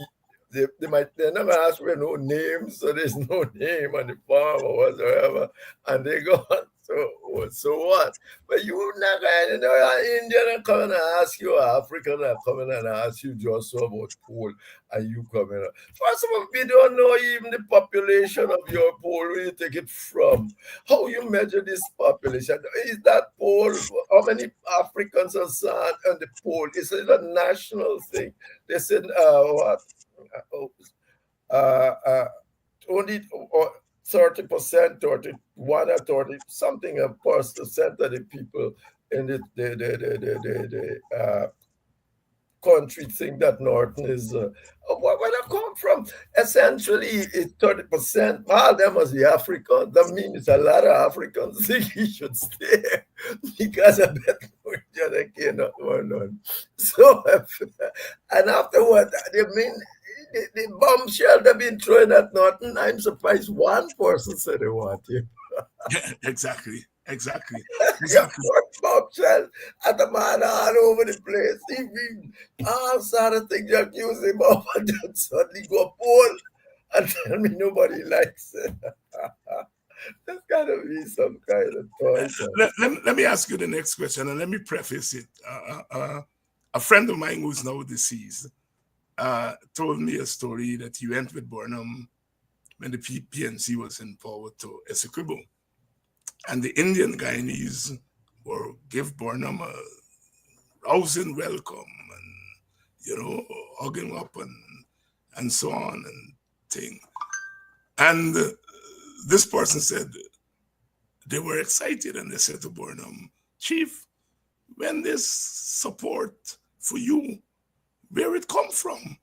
not gonna ask for no names, so there's no name on the farm or whatsoever, and they go. So what? But you not going to an Indian come and ask you, an African come in and ask you just about poll, and you come in. First of all, we don't know even the population of your poll, where you take it from. How you measure this population? Is that poll, how many Africans are on the poll? Is it a national thing? They said, only 30%, 31 or 30 something of percent of the people in country think that Norton is where they come from. Essentially, it's 30%. All them must be Africans. That means a lot of Africans think he should stay because of that they cannot run on. So, and afterward, they mean the bombshell they've been throwing at Norton. I'm surprised one person said they want him. Yeah, exactly. Your first bombshell at the man all over the place. Even all sort of things you accuse him of, and then suddenly go poll and tell me nobody likes it. There's got to be some kind of torture. Let me ask you the next question, and let me preface it. A friend of mine who's now deceased told me a story that he went with Burnham when the PNC was in power to Essequibo. And the Indian Guyanese were give Burnham a rousing welcome and, hug him up and so on and thing. And this person said they were excited and they said to Burnham, Chief, when this support for you, where it come from?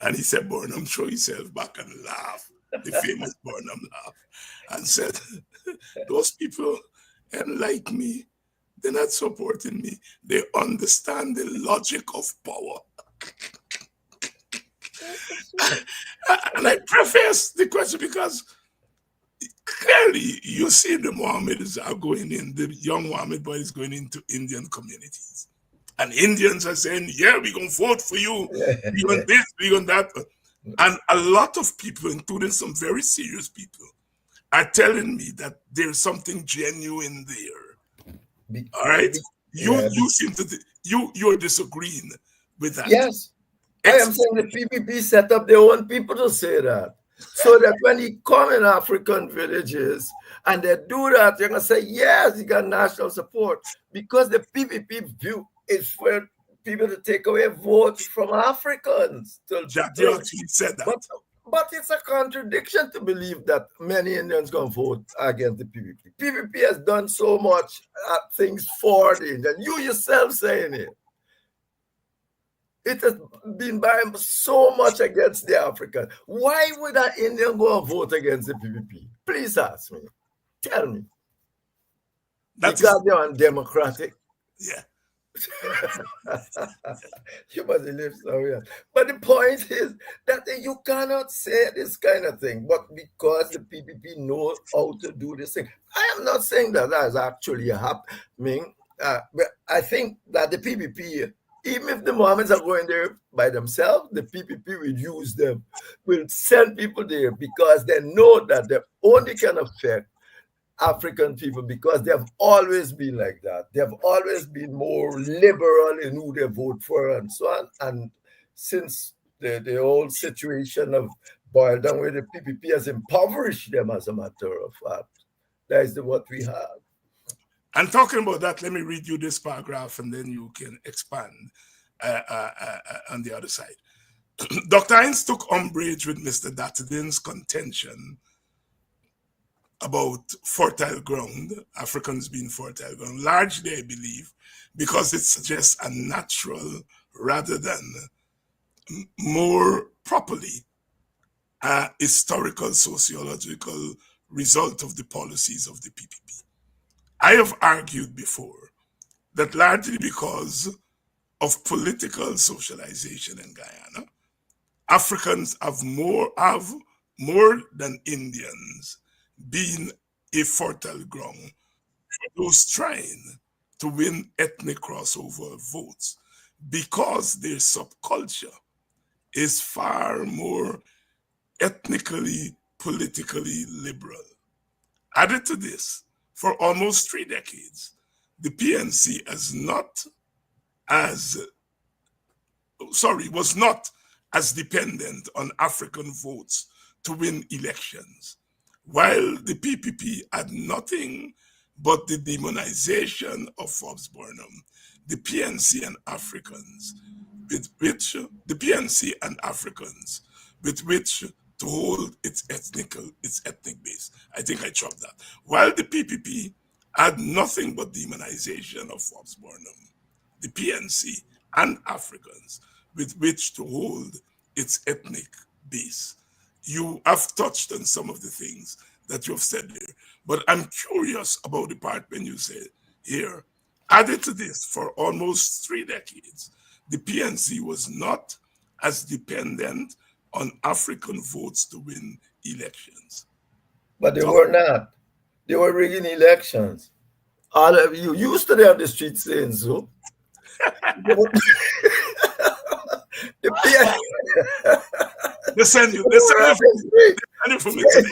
And he said, Burnham threw himself back and laughed, the famous Burnham laugh, and said, those people ain't like me. They're not supporting me. They understand the logic of power. And I preface the question because clearly you see the Mohammeds are going in, the young Mohammed boy is going into Indian communities. And Indians are saying, yeah, we're going to vote for you. We're going this, we're going that. And a lot of people, including some very serious people, are telling me that there's something genuine there. All right? You seem to, you're disagreeing with that. Yes. I am saying the PPP set up their own people to say that. So that when you come in African villages and they do that, you're going to say, yes, you got national support. Because the PPP view is for people to take away votes from Africans. Jack actually said that. But it's a contradiction to believe that many Indians going to vote against the PPP. PPP has done so much things for the Indians. You yourself saying it. It has been buying so much against the Africans. Why would an Indian go and vote against the PPP? Please ask me. Tell me. Because they're undemocratic. Yeah. You must live somewhere. But the point is that you cannot say this kind of thing, but because the PPP know how to do this thing. I am not saying that is actually happening, but I think that the PPP, even if the Mohammeds are going there by themselves, the PPP will use them, will send people there because they know that they only can affect African people because they have always been like that. They have always been more liberal in who they vote for and so on. And since the whole situation of boiled down with the PPP has impoverished them, as a matter of fact, that is what we have. And talking about that, let me read you this paragraph and then you can expand on the other side. Dr. Hines took umbrage with Mr. Dattedin's contention about fertile ground, Africans being fertile ground, largely, I believe, because it suggests a natural rather than more properly historical, sociological result of the policies of the PPP. I have argued before that largely because of political socialization in Guyana, Africans have more than Indians being a fertile ground for those trying to win ethnic crossover votes because their subculture is far more ethnically, politically liberal. Added to this, for almost 3 decades, the PNC was not as dependent on African votes to win elections, while the PPP had nothing but the demonization of Forbes Burnham, the PNC and Africans, with which to hold its ethnic base. I think I chopped that. While the PPP had nothing but demonization of Forbes Burnham, the PNC and Africans, with which to hold its ethnic base. You have touched on some of the things that you have said there, but I'm curious about the part when you say here, added to this, for almost 3 decades, the PNC was not as dependent on African votes to win elections. But they were not. They were rigging elections. All of you used to have the street saying so. The They send you from me today.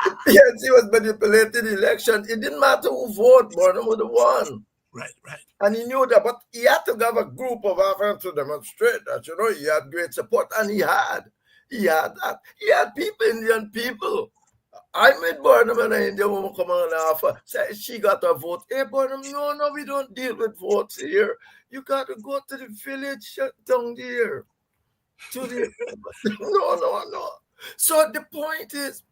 The PNC was manipulating the election. It didn't matter who voted, Burnham would have won. Right. And he knew that, but he had to have a group of Africans to demonstrate that, he had great support, and he had that. He had people, Indian people. I met Burnham and an Indian woman come on and offer. Say she got a vote. Hey, Burnham, no, we don't deal with votes here. You got to go to the village down there. No. So the point is,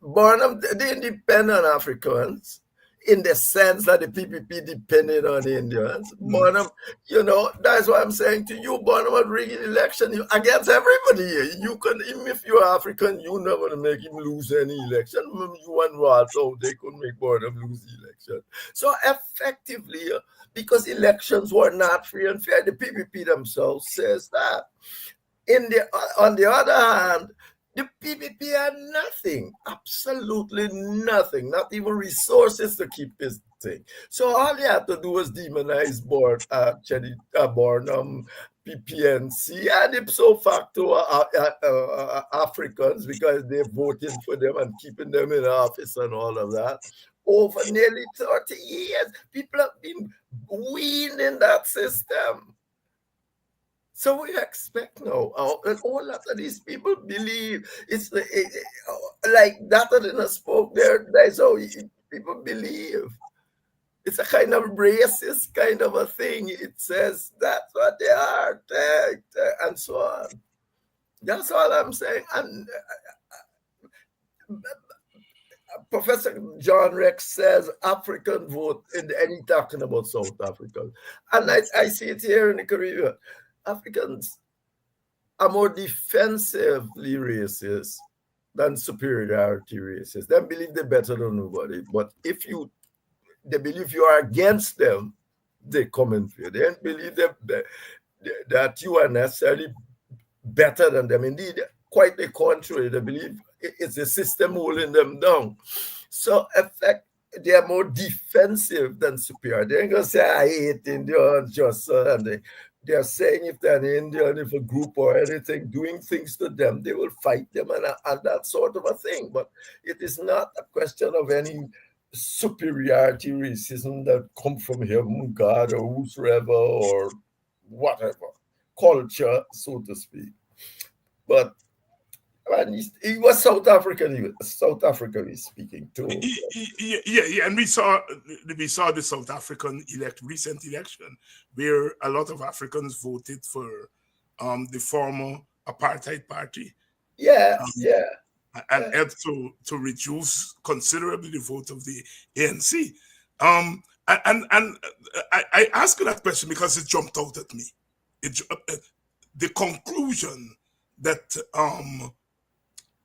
Burnham, the independent Africans, in the sense that the PPP depended on Indians. Burnham, that's why I'm saying to you, Burnham was rigging election against everybody here. You can, even if you're African, you're not going to make him lose any election. You and Rod, so they couldn't make Burnham lose the election. So effectively, because elections were not free and fair, the PPP themselves says that. On the other hand, the PPP had nothing, absolutely nothing, not even resources to keep this thing. So all they had to do was demonize Burnham, PPNC, and ipso facto Africans, because they're voting for them and keeping them in office and all of that. Over nearly 30 years, people have been weaned in that system. So we expect now, a whole lot of these people believe it's like that in a spoke there. That's how people believe. It's a kind of racist kind of a thing. It says that's what they are, and so on. That's all I'm saying. And Professor John Rex says African vote, and he's talking about South Africa. And I see it here in the Caribbean. Africans are more defensively racist than superiority racist. They believe they're better than nobody. But they believe you are against them, they come in for you. They don't believe that you are necessarily better than them. Indeed, quite the contrary. They believe it's the system holding them down. So, in fact, they are more defensive than superior. They ain't going to say, I hate Indians, just so, and they're saying if they're an Indian, if a group or anything doing things to them, they will fight them and that sort of a thing. But it is not a question of any superiority racism that come from heaven, God, or whosoever, or whatever culture, so to speak. But he was South African. South Africa is speaking too. Yeah, and we saw the South African recent election where a lot of Africans voted for the former apartheid party. And helped to reduce considerably the vote of the ANC. And I ask you that question because it jumped out at me. The conclusion that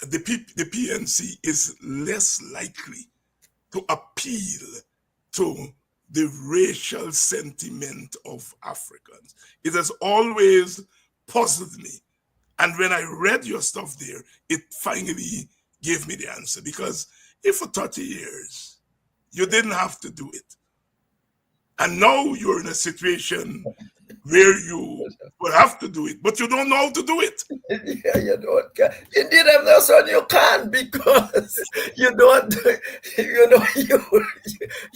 the PNC is less likely to appeal to the racial sentiment of Africans. It has always puzzled me. And when I read your stuff there, it finally gave me the answer. Because if for 30 years, you didn't have to do it, and now you're in a situation where you will have to do it, but you don't know how to do it. Yeah, you don't can. Indeed, I'm not saying you can't, because you don't,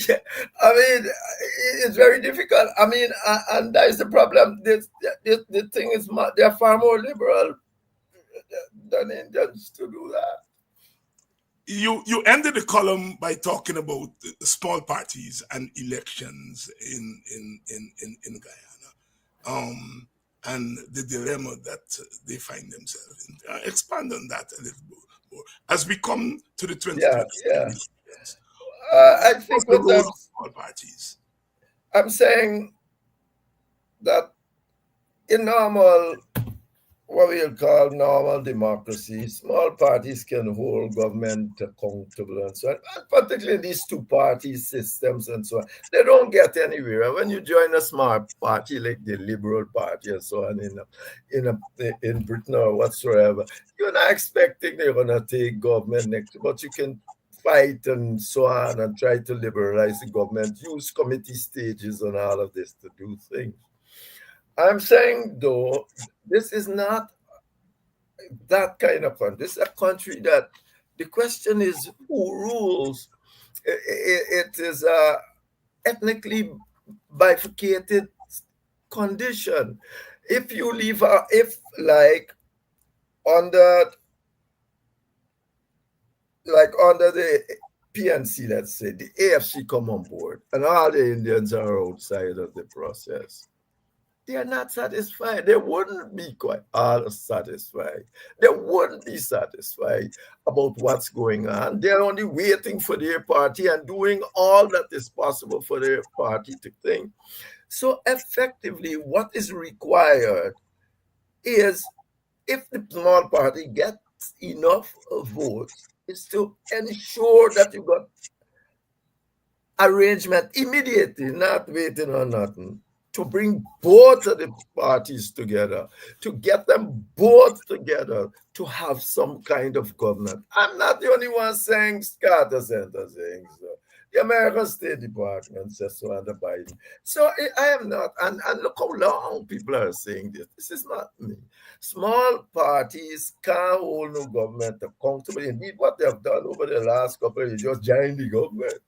yeah. I mean, it's very difficult. I mean, and that is the problem. The thing is, they're far more liberal than Indians to do that. You ended the column by talking about small parties and elections in Guyana. And the dilemma that they find themselves in. Expand on that a little bit more. As we come to the 2020 I think the role of small parties. I'm saying that in normal, what we'll call normal democracy, small parties can hold government accountable and so on. And particularly these two-party systems and so on, they don't get anywhere. And when you join a small party like the Liberal Party and so on in Britain or whatsoever, you're not expecting they're gonna take government next, but you can fight and so on and try to liberalize the government, use committee stages and all of this to do things. I'm saying, though, this is not that kind of country. This is a country that the question is who rules. It is a ethnically bifurcated condition. If you leave, if under, under the PNC, let's say, the AFC come on board, and all the Indians are outside of the process, they are not satisfied. They wouldn't be quite all satisfied. They wouldn't be satisfied about what's going on. They're only waiting for their party and doing all that is possible for their party to think. So effectively, what is required is, if the small party gets enough votes, is to ensure that you got arrangement immediately, not waiting on nothing, to bring both of the parties together, to get them both together, to have some kind of government. I'm not the only one saying Carter Center saying so. The American State Department says so under Biden. So I am not, and look how long people are saying this. This is not me. Small parties can't hold no government accountable. Indeed, what they have done over the last couple of years, just join the government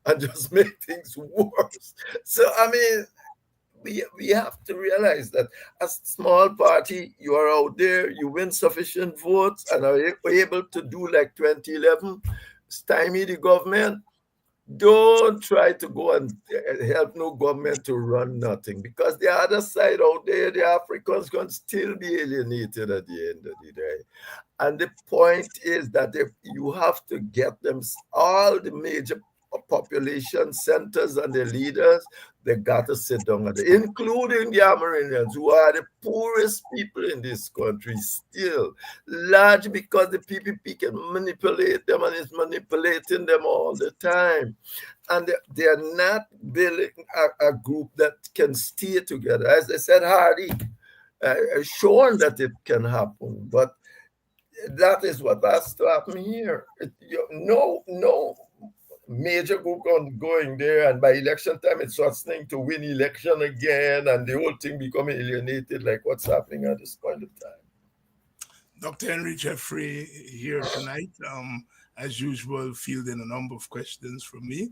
and just make things worse. So, I mean, we have to realize that as a small party, you are out there, you win sufficient votes and are able to do like 2011, stymie the government. Don't try to go and help no government to run nothing, because the other side out there, the Africans can still be alienated at the end of the day. And the point is that you have to get them, all the major population centers and the leaders, they got to sit down, including the Amerindians, who are the poorest people in this country still, large because the PPP can manipulate them and is manipulating them all the time. And they are not building a group that can stay together. As I said, Hardy shown that it can happen, but that is what has to happen here. No major group going there, and by election time it's thing to win election again, and the whole thing become alienated like what's happening at this point of time. Dr. Henry Jeffrey here tonight, as usual, fielding a number of questions from me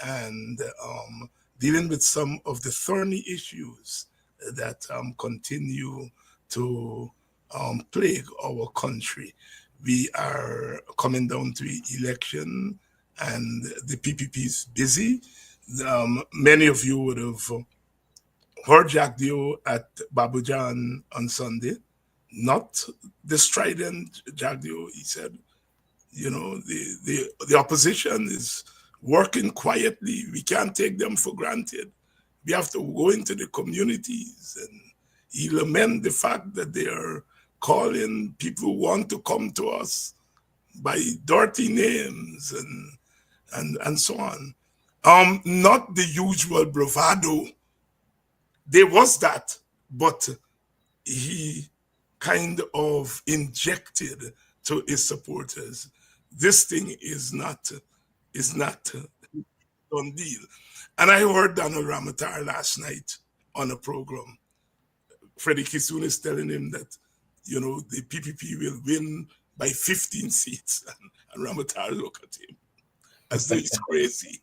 and dealing with some of the thorny issues that continue to plague our country. We are coming down to election, and the PPP is busy. Many of you would have heard Jack Dio at Babujan on Sunday. Not the strident Jack Dio. He said, you know, the opposition is working quietly. We can't take them for granted. We have to go into the communities. And he lament the fact that they are calling people who want to come to us by dirty names and so on. Not the usual bravado. There was that, but he kind of injected to his supporters, this thing is not done deal. And I heard Donald Ramatar last night on a program. Freddie Kisun is telling him that, you know, the PPP will win by 15 seats. And Ramatar look at him as though he's crazy.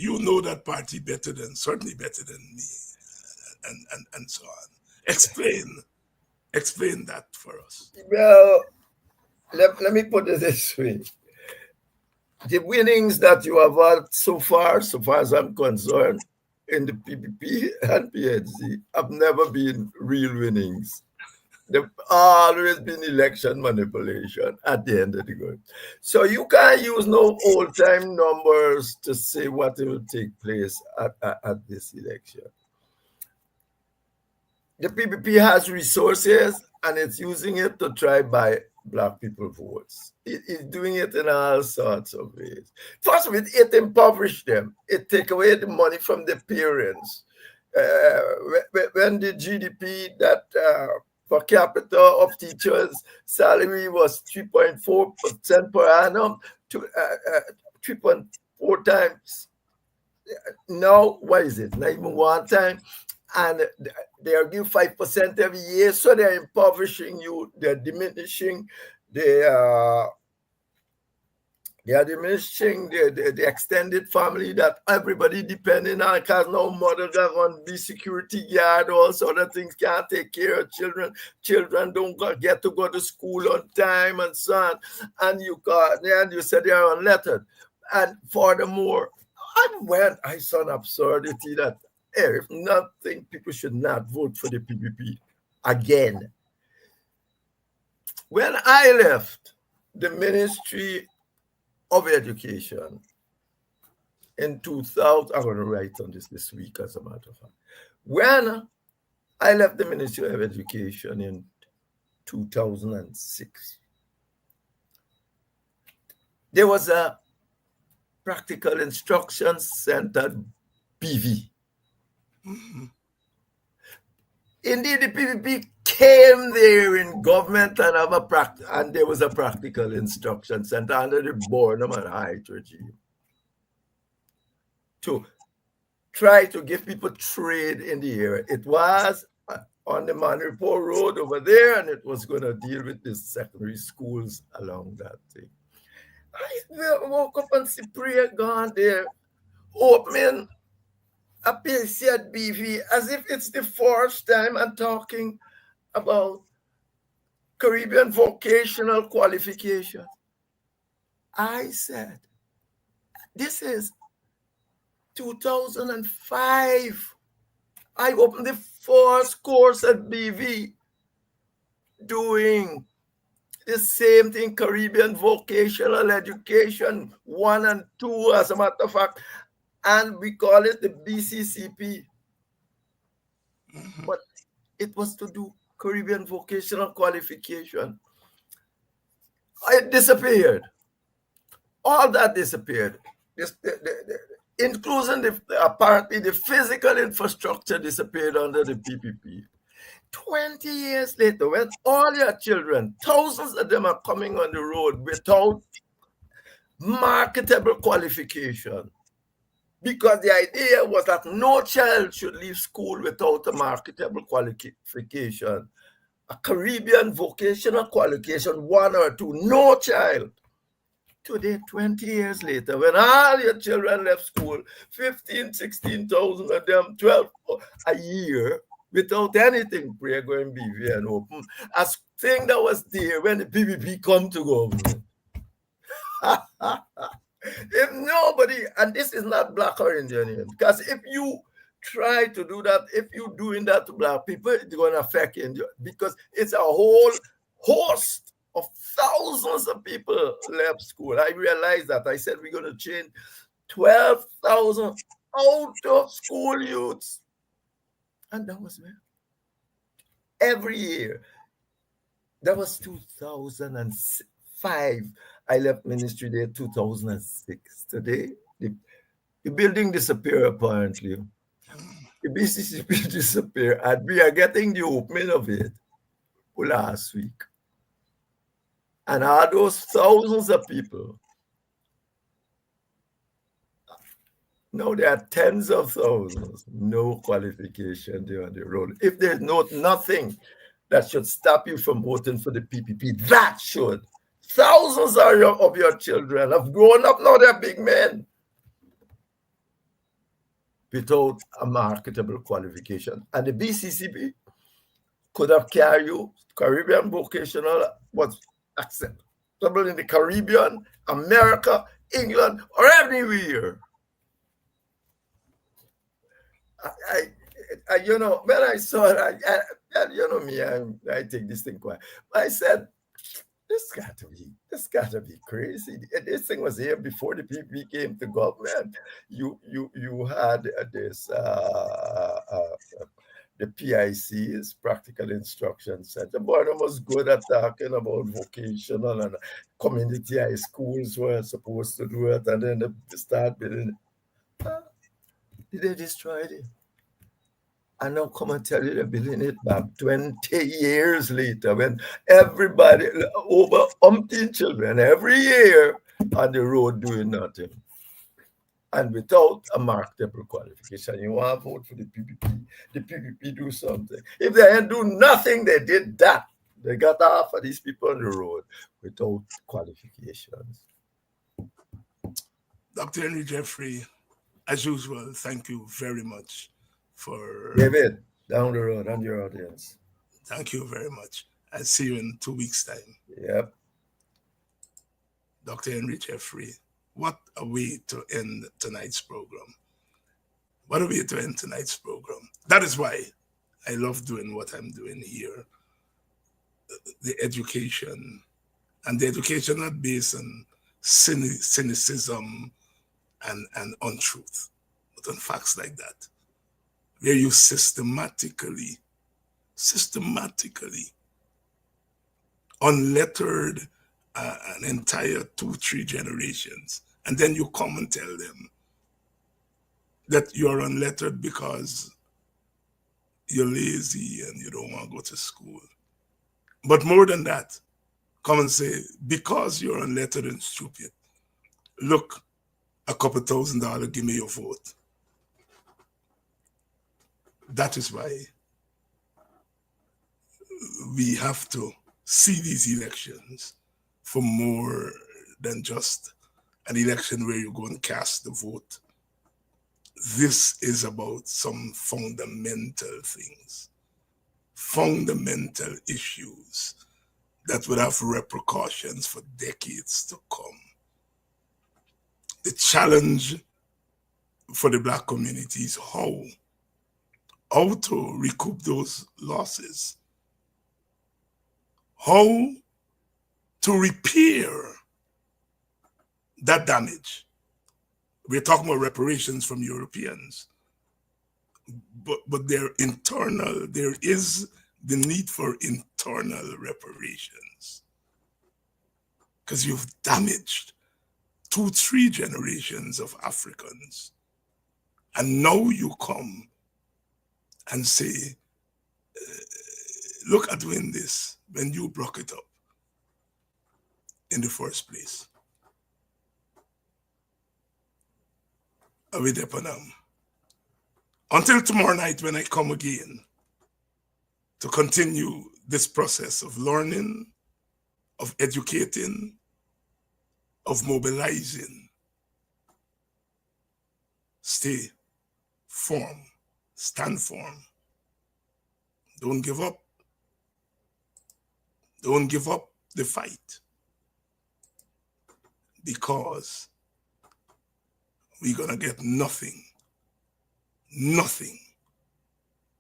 You know that party certainly better than me, and so on. Explain that for us. Well, let me put it this way. The winnings that you have had so far as I'm concerned, in the PPP and PNC, have never been real winnings. There's always been election manipulation at the end of the day. So you can't use no old-time numbers to say what will take place at this election. The PPP has resources and it's using it to try buy black people votes. It's doing it in all sorts of ways. First of it impoverished them. It take away the money from the parents. When the GDP that per capita of teachers' salary was 3.4% per annum, to 3.4 times. Now, what is it? Not even one time. And they are giving 5% every year, so they're impoverishing you. They're diminishing the the extended family that everybody depending on, because now mothers are going to be security guard, all sort of things, can't take care of children. Children don't get to go to school on time and so on. And you said they are unlettered. And furthermore, I saw an absurdity that if nothing, people should not vote for the PPP again. When I left the Ministry of Education in 2000, I'm going to write on this week, as a matter of fact. When I left the Ministry of Education in 2006, there was a practical instruction center, BV. Mm-hmm. Indeed, the PPP came there in government and there was a practical instruction center under the Burnham and Hyde regime to try to give people trade in the area. It was on the Manipur Road over there, and it was going to deal with the secondary schools along that thing. I woke up and see prayer gone there, opening a PC at BV as if it's the first time I'm talking about Caribbean vocational qualification. I said, this is 2005. I opened the first course at BV doing the same thing, Caribbean vocational education 1 and 2, as a matter of fact. And we call it the BCCP. Mm-hmm. But it was to do Caribbean vocational qualification. It disappeared. All that disappeared. Including apparently the physical infrastructure disappeared under the PPP. 20 years later, when all your children, thousands of them are coming on the road without marketable qualification, because the idea was that no child should leave school without a marketable qualification. A Caribbean vocational qualification, 1 or 2, no child. Today, 20 years later, when all your children left school, 15, 16,000 of them, 12 a year, without anything, prayer going BV and open, a thing that was there when the PPP come to government. If nobody, and this is not black or Indian, because if you try to do that, if you're doing that to black people, it's going to affect you, because it's a whole host of thousands of people left school. I realized that. I said we're going to change 12,000 out of school youths. And that was where? Every year. That was 2005. I left ministry there 2006. Today, the building disappeared apparently. The BCCP disappeared, and we are getting the opening of it last week. And all those thousands of people, now there are tens of thousands, no qualification there on the road. If there's nothing that should stop you from voting for the PPP, that should. Thousands of your children have grown up, now they're big men, without a marketable qualification. And the BCCP could have carried you. Caribbean vocational was acceptable in the Caribbean, America, England, or anywhere. you know, when I saw it, you know me, I take this thing quite. I said, this gotta be crazy. This thing was here before the PPP came to government. You had this the PICs, Practical Instruction Center. Boy, they was good at talking about vocational and community high schools were supposed to do it, and then they start building. They destroyed it. And now come and tell you they're building it back 20 years later when everybody, over umpteen children every year on the road doing nothing. And without a marketable qualification, you want to vote for the PPP do something. If they ain't do nothing, they did that. They got half of these people on the road without qualifications. Dr. Henry Jeffrey, as usual, thank you very much for... David, down the road and your audience. Thank you very much. I'll see you in 2 weeks' time. Yep. Dr. Henry Jeffrey, what a way to end tonight's program. What a way to end tonight's program. That is why I love doing what I'm doing here. The education, and the education not based on cynicism and untruth, but on facts like that, where you systematically, unlettered an entire 2-3 generations, and then you come and tell them that you're unlettered because you're lazy and you don't want to go to school. But more than that, come and say, because you're unlettered and stupid, look, a couple $1,000, give me your vote. That is why we have to see these elections for more than just an election where you go and cast the vote. This is about some fundamental things, fundamental issues that would have repercussions for decades to come. The challenge for the Black community is how to recoup those losses, how to repair that damage. We're talking about reparations from Europeans, but there is the need for internal reparations, because you've damaged 2-3 generations of Africans. And now you come and say, look at doing this when you broke it up in the first place. Until tomorrow night when I come again to continue this process of learning, of educating, of mobilizing. Stay firm, stand firm. Don't give up. Don't give up the fight, because we're gonna get nothing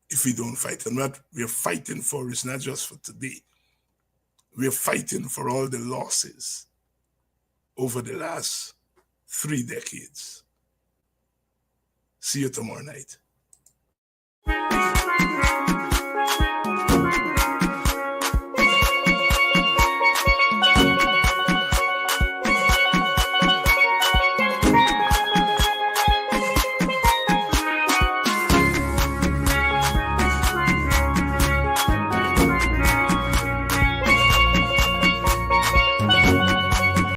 if we don't fight. And what we're fighting for is not just for today. We're fighting for all the losses over the last 3 decades. See you tomorrow night.